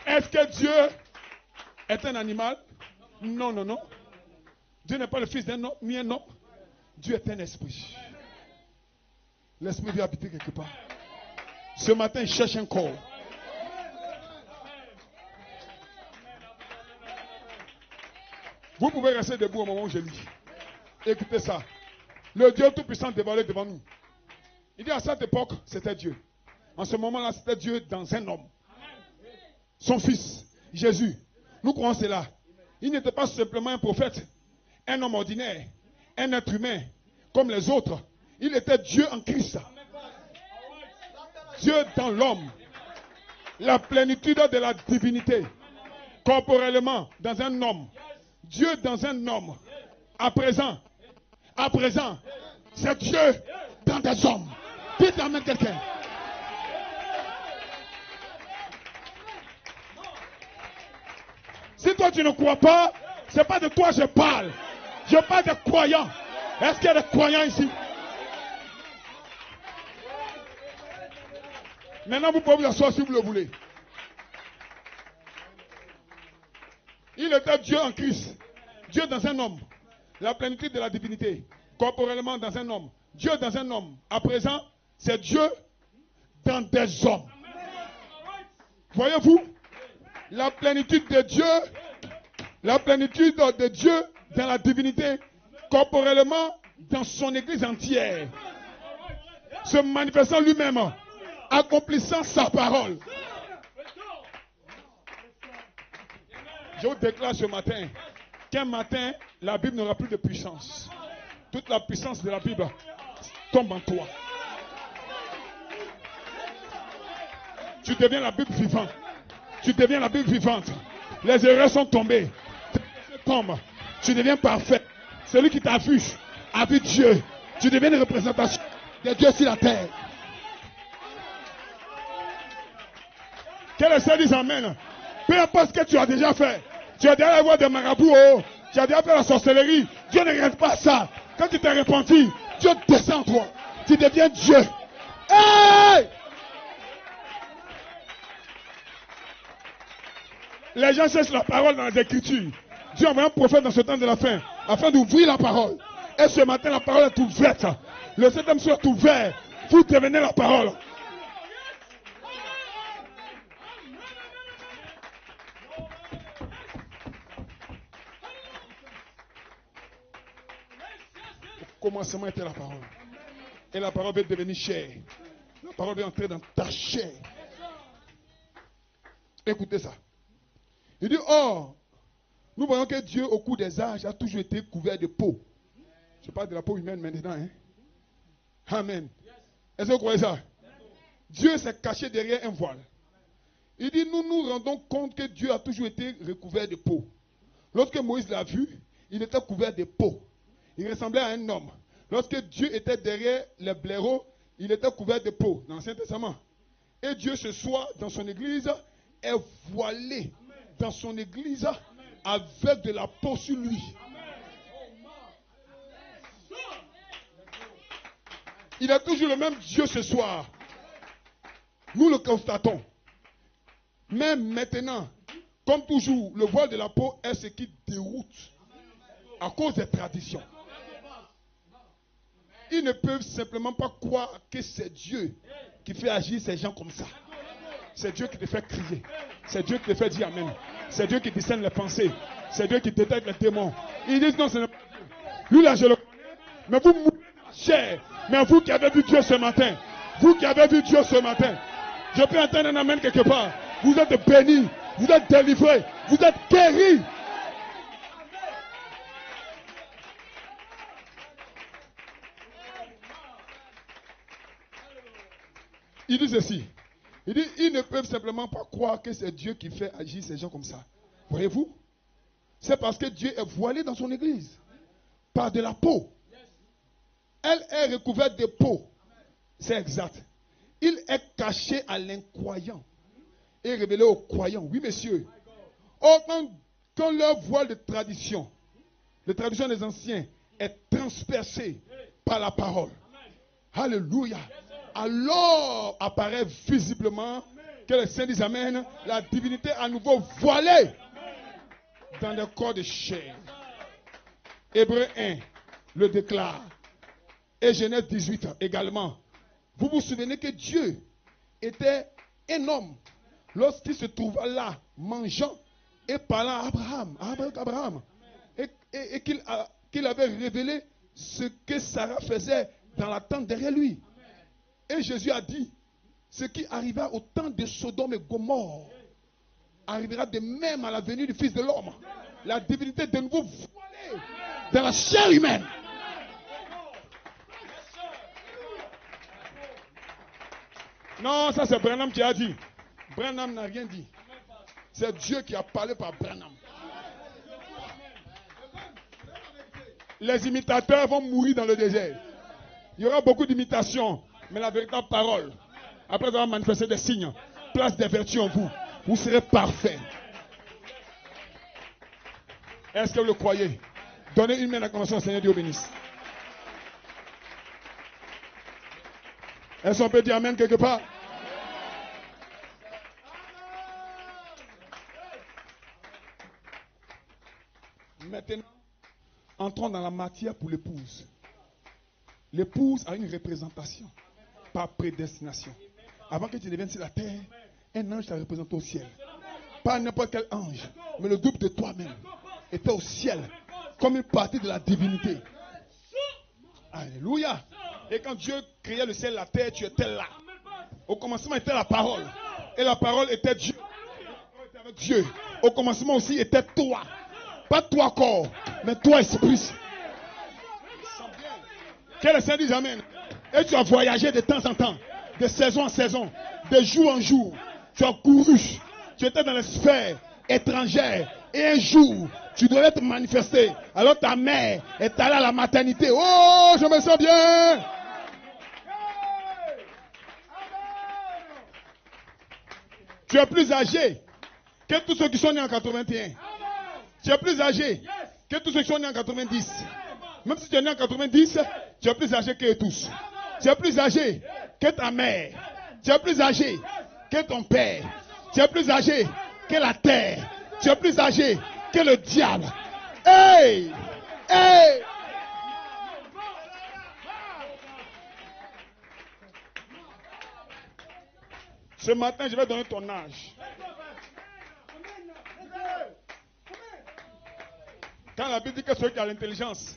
Est-ce que Dieu est un animal? Non, non, non. Dieu n'est pas le fils d'un homme, ni un homme. Dieu est un esprit. L'esprit vient habiter quelque part. Ce matin, il cherche un corps. Vous pouvez rester debout au moment où je lis. Écoutez ça. Le Dieu Tout-Puissant dévoilé devant nous. Il dit à cette époque, c'était Dieu. En ce moment-là, c'était Dieu dans un homme. Son fils, Jésus. Nous croyons cela. Il n'était pas simplement un prophète, un homme ordinaire, un être humain, comme les autres. Il était Dieu en Christ. Dieu dans l'homme. La plénitude de la divinité. Corporellement, dans un homme. Dieu dans un homme. À présent, c'est Dieu dans des hommes. Dites amen quelqu'un. Si toi tu ne crois pas, c'est pas de toi je parle. Je parle des croyants. Est-ce qu'il y a des croyants ici? Maintenant vous pouvez vous asseoir si vous le voulez. Il était Dieu en Christ. Dieu dans un homme. La plénitude de la divinité. Corporellement dans un homme. Dieu dans un homme. À présent, c'est Dieu dans des hommes. Voyez-vous? La plénitude de Dieu. La plénitude de Dieu dans la divinité. Corporellement dans son église entière. Se manifestant lui-même. Accomplissant sa parole. Je vous déclare ce matin qu'un matin, la Bible n'aura plus de puissance. Toute la puissance de la Bible tombe en toi. Tu deviens la Bible vivante. Tu deviens la Bible vivante. Les erreurs sont tombées. Tombe. Tu deviens parfait. Celui qui t'a vu a vu Dieu. Tu deviens une représentation de Dieu sur la terre. Que les saints disent Amen. Peu importe ce que tu as déjà fait. Tu as déjà voir des marabouts. Oh. Tu as déjà fait la sorcellerie. Dieu ne regarde pas ça. Quand tu t'es repenti, Dieu descend en toi. Tu deviens Dieu. Hey! Les gens cherchent la parole dans les Écritures. Dieu envoie un prophète dans ce temps de la fin afin d'ouvrir la parole. Et ce matin, la parole est ouverte. Le septième sceau est ouvert. Vous devenez la parole. commencement était la parole. Et la parole va devenir chair. La parole va entrer dans ta chair. Écoutez ça. Il dit, or, nous voyons que Dieu, au cours des âges, a toujours été couvert de peau. Je parle de la peau humaine maintenant. Hein? Amen. Est-ce que vous croyez ça? Dieu s'est caché derrière un voile. Il dit, nous nous rendons compte que Dieu a toujours été recouvert de peau. Lorsque Moïse l'a vu, il était couvert de peau. Il ressemblait à un homme. Lorsque Dieu était derrière les blaireaux, il était couvert de peau dans l'Ancien Testament. Et Dieu ce soir, dans son église, est voilé dans son église avec de la peau sur lui. Il est toujours le même Dieu ce soir. Nous le constatons. Mais maintenant, comme toujours, le voile de la peau est ce qui déroute à cause des traditions. Ils ne peuvent simplement pas croire que c'est Dieu qui fait agir ces gens comme ça. C'est Dieu qui te fait crier. C'est Dieu qui te fait dire Amen. C'est Dieu qui discerne les pensées. C'est Dieu qui détecte les démons. Ils disent non, ce n'est pas Dieu. Lui là, je le connais. Mais vous mourrez de chair. Mais vous qui avez vu Dieu ce matin, vous qui avez vu Dieu ce matin, je peux entendre un Amen quelque part. Vous êtes bénis, vous êtes délivrés, vous êtes guéris. Il dit ceci. Il dit, ils ne peuvent simplement pas croire que c'est Dieu qui fait agir ces gens comme ça. Voyez-vous? C'est parce que Dieu est voilé dans son église. Par de la peau. Elle est recouverte de peau. C'est exact. Il est caché à l'incroyant. Et révélé aux croyants. Oui, messieurs. Or, quand leur voile de tradition des anciens, est transpercé par la parole. Alléluia. Alors apparaît visiblement que les saints disent Amen, la divinité à nouveau voilée dans le corps de chair. Hébreux 1 le déclare. Et Genèse 18 également. Vous vous souvenez que Dieu était un homme lorsqu'il se trouva là, mangeant et parlant à Abraham. Et qu'il avait révélé ce que Sarah faisait dans la tente derrière lui. Et Jésus a dit, ce qui arriva au temps de Sodome et Gomorrhe arrivera de même à la venue du Fils de l'homme. La divinité de nouveau voilée dans la chair humaine. Non, ça c'est Branham qui a dit. Branham n'a rien dit. C'est Dieu qui a parlé par Branham. Les imitateurs vont mourir dans le désert. Il y aura beaucoup d'imitations. Mais la véritable parole, après avoir manifesté des signes, place des vertus en vous, vous serez parfait. Est-ce que vous le croyez? Donnez une main d'acclamation au Seigneur, Dieu bénisse. Est-ce qu'on peut dire Amen quelque part? Maintenant, entrons dans la matière pour l'épouse. L'épouse a une représentation. Par prédestination. Avant que tu deviennes sur la terre, un ange t'a représenté au ciel. Pas n'importe quel ange, mais le double de toi-même était au ciel, comme une partie de la divinité. Alléluia. Et quand Dieu créait le ciel et la terre, tu étais là. Au commencement était la parole. Et la parole était Dieu. Avec Dieu. Au commencement aussi était toi. Pas toi corps, mais toi esprit. Que le Seigneur dise Amen. Et tu as voyagé de temps en temps, de saison en saison, de jour en jour. Tu as couru. Tu étais dans les sphères étrangères. Et un jour, tu devais te manifester. Alors ta mère est allée à la maternité. Oh, je me sens bien. Tu es plus âgé que tous ceux qui sont nés en 81. Tu es plus âgé que tous ceux qui sont nés en 90. Même si tu es né en 90, tu es plus âgé que tous. Tu es plus âgé que ta mère. Tu es plus âgé que ton père. Tu es plus âgé que la terre. Tu es plus âgé que le diable. Hey! Hey! Ce matin, je vais donner ton âge. Quand la Bible dit que celui qui a l'intelligence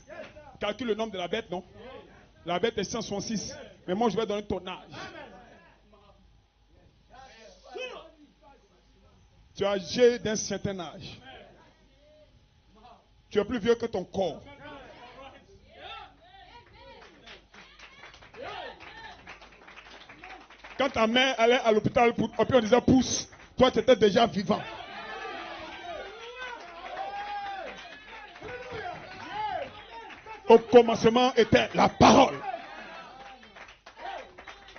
calcule le nombre de la bête, non? La bête est 166. Mais moi, je vais donner ton âge. Tu es âgé d'un certain âge. Tu es plus vieux que ton corps. Quand ta mère allait à l'hôpital, puis on disait pousse, toi tu étais déjà vivant. Au commencement était la parole.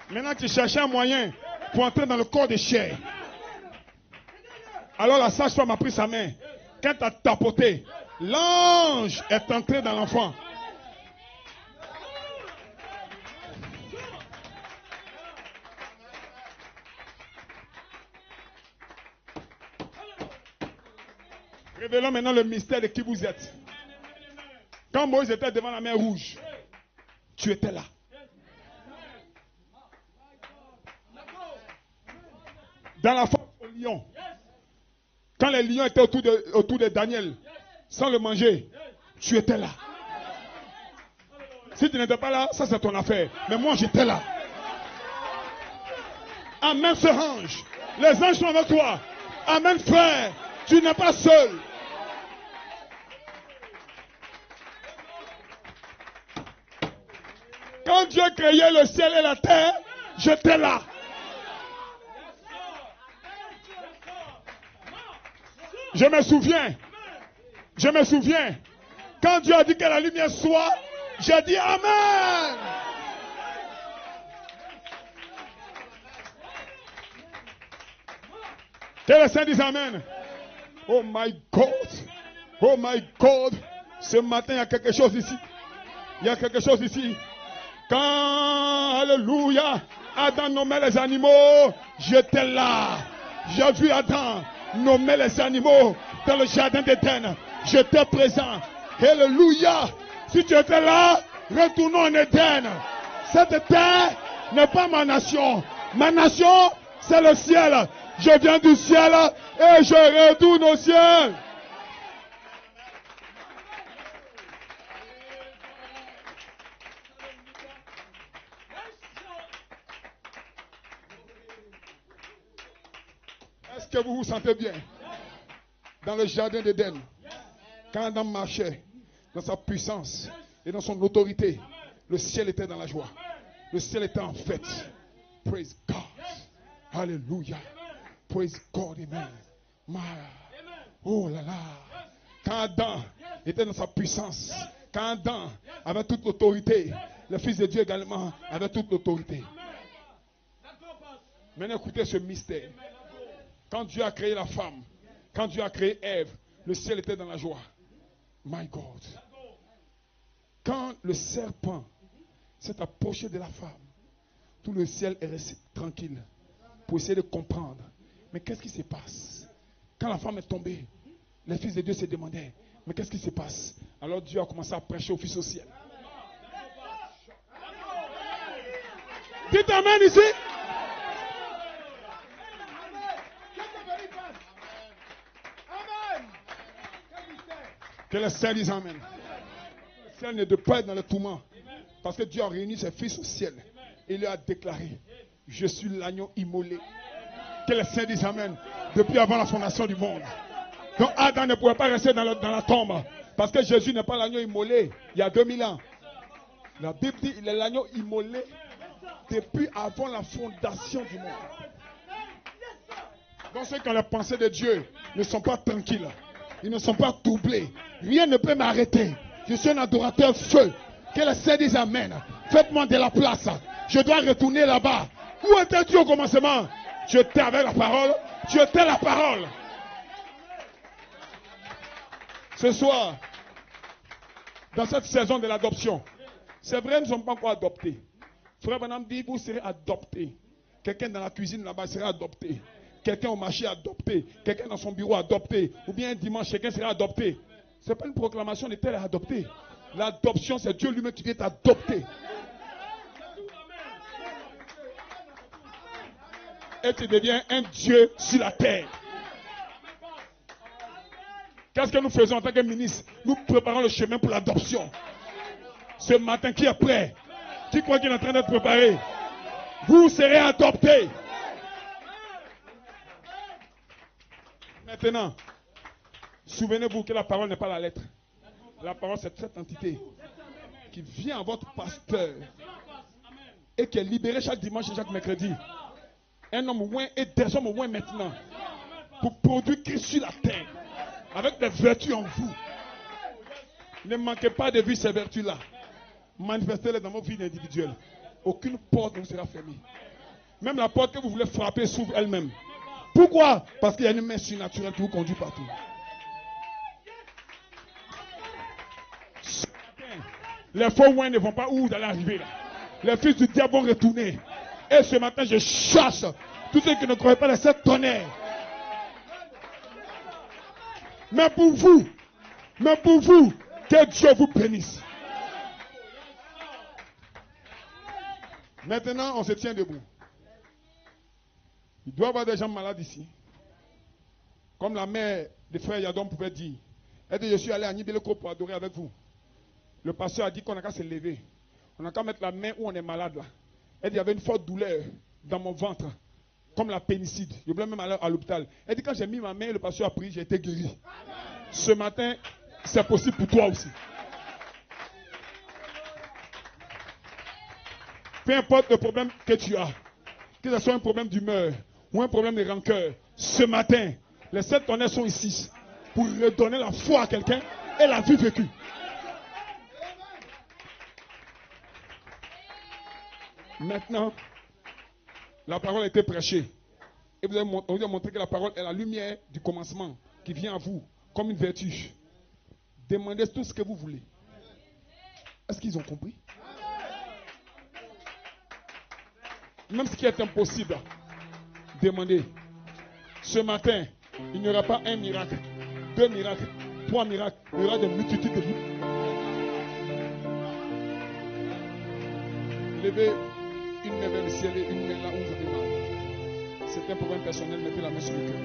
Maintenant tu cherchais un moyen pour entrer dans le corps des chairs. Alors la sage-femme a pris sa main. Quand elle a tapoté, l'ange est entré dans l'enfant. Révélons maintenant le mystère de qui vous êtes. Quand Moïse était devant la mer rouge, tu étais là. Dans la force au lion, quand les lions étaient autour de Daniel, sans le manger, tu étais là. Si tu n'étais pas là, ça c'est ton affaire. Mais moi j'étais là. Amen, ce ange. Les anges sont avec toi. Amen, frère. Tu n'es pas seul. Quand Dieu créait le ciel et la terre, j'étais là. Je me souviens. Quand Dieu a dit que la lumière soit, j'ai dit Amen. Que les saints disent Amen. Oh my God. Oh my God. Ce matin, il y a quelque chose ici. Quand, alléluia, Adam nommait les animaux, j'étais là. J'ai vu Adam nommer les animaux dans le jardin d'Éden. J'étais présent. Alléluia. Si tu étais là, retournons en Éden. Cette terre n'est pas ma nation. Ma nation, c'est le ciel. Je viens du ciel et je retourne au ciel. Est-ce que vous vous sentez bien? Dans le jardin d'Éden, quand Adam marchait dans sa puissance et dans son autorité, le ciel était dans la joie. Le ciel était en fête. Praise God. Alléluia. Praise God. Amen. Oh là là. Quand Adam était dans sa puissance, quand Adam avait toute l'autorité, le Fils de Dieu également avait toute l'autorité. Maintenant écoutez ce mystère. Quand Dieu a créé la femme, quand Dieu a créé Ève, le ciel était dans la joie. My God. Quand le serpent s'est approché de la femme, tout le ciel est resté tranquille pour essayer de comprendre. Mais qu'est-ce qui se passe? Quand la femme est tombée, les fils de Dieu se demandaient, mais qu'est-ce qui se passe? Alors Dieu a commencé à prêcher au Fils au ciel. Dites Amen ici. Que le ciel dise Amen. Le ciel ne doit pas être dans le tourment. Parce que Dieu a réuni ses fils au ciel. Et il lui a déclaré, je suis l'agneau immolé. Que le ciel dise Amen. Depuis avant la fondation du monde. Donc Adam ne pouvait pas rester dans la tombe. Parce que Jésus n'est pas l'agneau immolé il y a 2000 ans. La Bible dit il est l'agneau immolé depuis avant la fondation du monde. Donc ceux qui ont la pensée de Dieu ne sont pas tranquilles. Ils ne sont pas troublés. Rien ne peut m'arrêter. Je suis un adorateur feu. Que le ciel dise Amen. Faites-moi de la place. Je dois retourner là-bas. Où étais-tu au commencement? Tu étais avec la parole. Tu étais la parole. Ce soir, dans cette saison de l'adoption, c'est vrai, nous ne sommes pas encore adoptés. Frère Branham dit, vous serez adoptés. Quelqu'un dans la cuisine là-bas sera adopté. Quelqu'un au marché adopté. Quelqu'un dans son bureau adopté. Ou bien un dimanche, quelqu'un sera adopté. Ce n'est pas une proclamation de tel est adopté. L'adoption, c'est Dieu lui-même qui vient t'adopter. Et tu deviens un Dieu sur la terre. Qu'est-ce que nous faisons en tant que ministre? Nous préparons le chemin pour l'adoption. Ce matin, qui est prêt? Qui croit qu'il est en train d'être préparé? Vous serez adoptés. Maintenant, souvenez-vous que la parole n'est pas la lettre. La parole, c'est cette entité qui vient à votre pasteur et qui est libéré chaque dimanche et chaque mercredi. Un homme au moins et des hommes au moins maintenant pour produire Christ sur la terre avec des vertus en vous. Ne manquez pas de vivre ces vertus-là. Manifestez-les dans vos vies individuelles. Aucune porte ne vous sera fermée. Même la porte que vous voulez frapper s'ouvre elle-même. Pourquoi? Parce qu'il y a une main surnaturelle qui vous conduit partout. Les faux oins ne vont pas où vous allez arriver là. Les fils du diable vont retourner. Et ce matin, je chasse tous ceux qui ne croient pas dans cette tonnerre. Mais pour vous, que Dieu vous bénisse. Maintenant, on se tient debout. Il doit y avoir des gens malades ici. Comme la mère des frères Yadon pouvait dire. Elle dit, je suis allé à Nibeleko pour adorer avec vous. Le pasteur a dit qu'on n'a qu'à se lever. On n'a qu'à mettre la main où on est malade là. Elle dit, il y avait une forte douleur dans mon ventre. Comme la pénicide. Je voulais même aller à l'hôpital. Elle dit, quand j'ai mis ma main, le pasteur a prié, j'ai été guéri. Ce matin, c'est possible pour toi aussi. Peu importe le problème que tu as, que ce soit un problème d'humeur ou un problème de rancœur, ce matin, les 7 tonnerres sont ici pour redonner la foi à quelqu'un et la vie vécue. Maintenant, la parole a été prêchée. Et vous avez montré que la parole est la lumière du commencement qui vient à vous comme une vertu. Demandez tout ce que vous voulez. Est-ce qu'ils ont compris? Même ce qui est impossible, demandez. Ce matin, il n'y aura pas un miracle, 2 miracles, 3 miracles. Il y aura des multitudes de miracles. Levez une main vers le ciel et une main là où vous avez mal. C'est un problème personnel, mettez la main sur le cœur.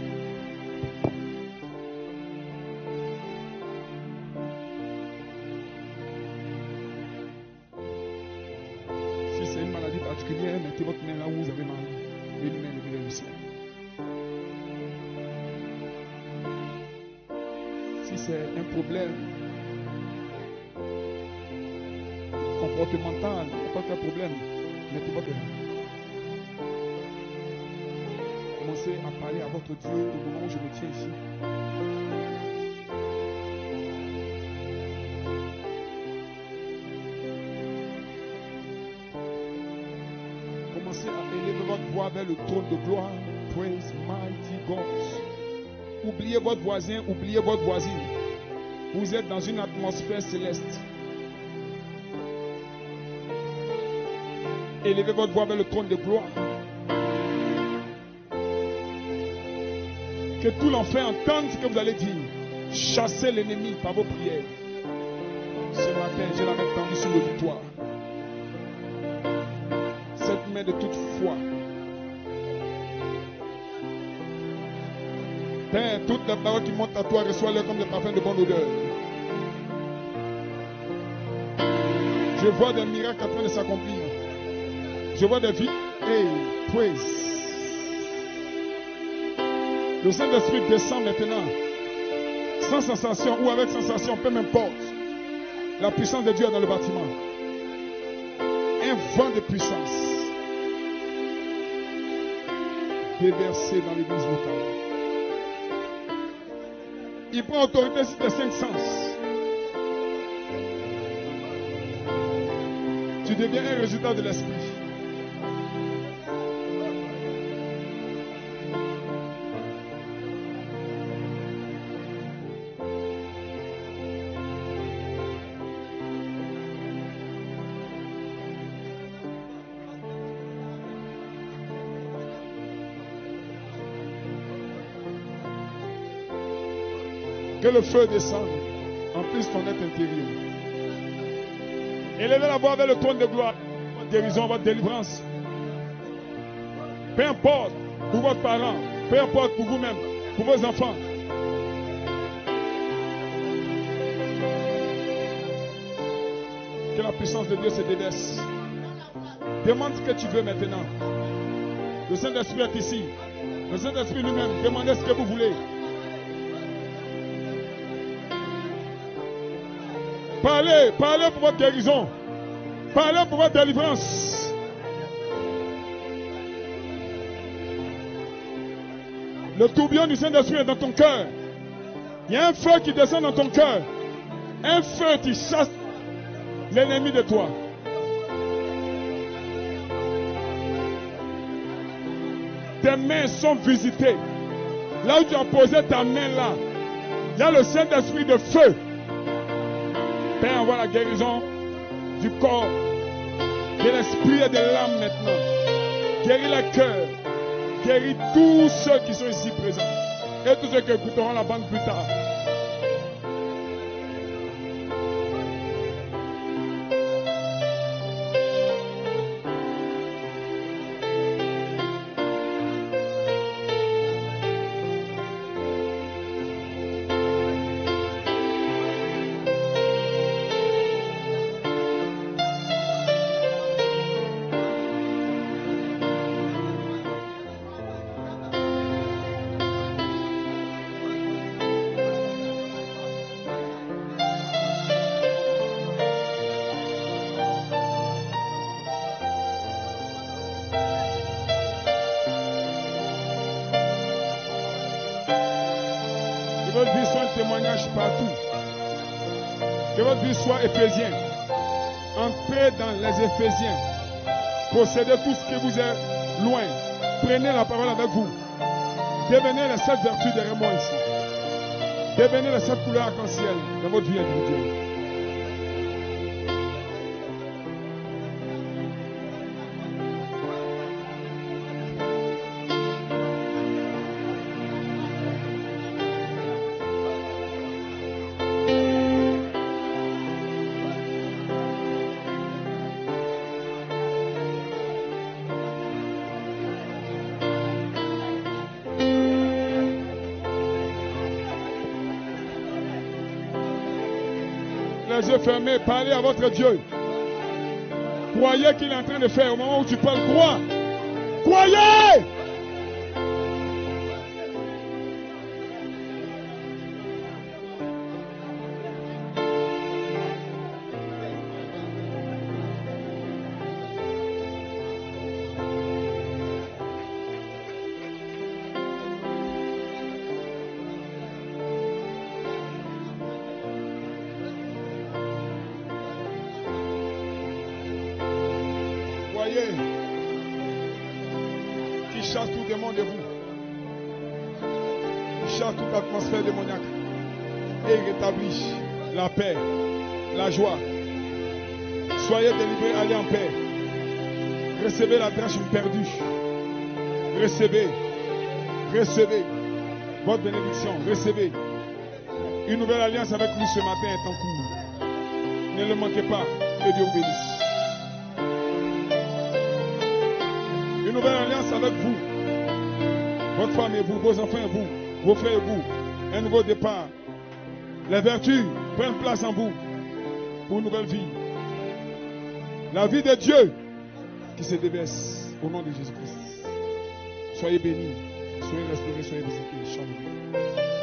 Si c'est une maladie particulière, mettez votre main là où vous avez mal. Et une main levée vers le ciel. Si c'est un problème comportemental, n'importe quel problème, mettez votre main. Commencez à parler à votre Dieu au moment où je me tiens ici. Commencez à élever votre voix vers le trône de gloire. Praise mighty God. Oubliez votre voisin, oubliez votre voisine. Vous êtes dans une atmosphère céleste. Élevez votre voix vers le trône de gloire. Que tout l'enfer entende ce que vous allez dire. Chassez l'ennemi par vos prières. Ce matin, j'ai la main tendue sur l'auditoire. Cette main de toute foi. Père, toutes les paroles qui montent à toi, reçois-les comme des parfums de bonne odeur. Je vois des miracles en train de s'accomplir. Je vois des vies. Hey, praise. Le Saint-Esprit descend maintenant. Sans sensation ou avec sensation, peu m'importe. La puissance de Dieu est dans le bâtiment. Un vent de puissance déversé dans l'église locale. Il prend autorité sur tes 5 sens. Tu deviens un résultat de l'esprit. Que le feu descende, emplisse ton être intérieur. Élevez la voix vers le trône de gloire. Votre guérison, votre délivrance. Peu importe pour votre parent, peu importe pour vous-même, pour vos enfants. Que la puissance de Dieu se déverse. Demande ce que tu veux maintenant. Le Saint-Esprit est ici. Le Saint-Esprit lui-même, demandez ce que vous voulez. Parlez, parlez pour votre guérison. Parlez pour votre délivrance. Le tourbillon du Saint-Esprit est dans ton cœur. Il y a un feu qui descend dans ton cœur. Un feu qui chasse l'ennemi de toi. Tes mains sont visitées. Là où tu as posé ta main là, il y a le Saint-Esprit de feu. Père, envoie la guérison du corps, de l'esprit et de l'âme maintenant. Guéris le cœur. Guéris tous ceux qui sont ici présents. Et tous ceux qui écouteront la bande plus tard. Que votre vie soit un témoignage partout. Que votre vie soit Éphésienne. Entrez dans les Éphésiens. Possédez tout ce qui vous est loin. Prenez la parole avec vous. Devenez les 7 vertus derrière moi ici. Devenez les 7 couleurs arc-en-ciel dans votre vie individuelle. Les yeux fermés, parlez à votre Dieu. Croyez qu'il est en train de faire au moment où tu parles. Crois. Croyez. Qui chasse tout démon de vous, qui chasse toute atmosphère démoniaque et rétablit la paix, la joie. Soyez délivrés, allez en paix. Recevez la drachme perdue. Recevez votre bénédiction. Recevez. Une nouvelle alliance avec lui ce matin est en cours. Ne le manquez pas. Que Dieu vous bénisse. Une nouvelle alliance avec vous, votre femme et vous, vos enfants et vous, vos frères et vous, un nouveau départ. Les vertus prennent place en vous pour une nouvelle vie. La vie de Dieu qui se déverse au nom de Jésus-Christ. Soyez bénis, soyez restaurés, soyez visités. Shalom.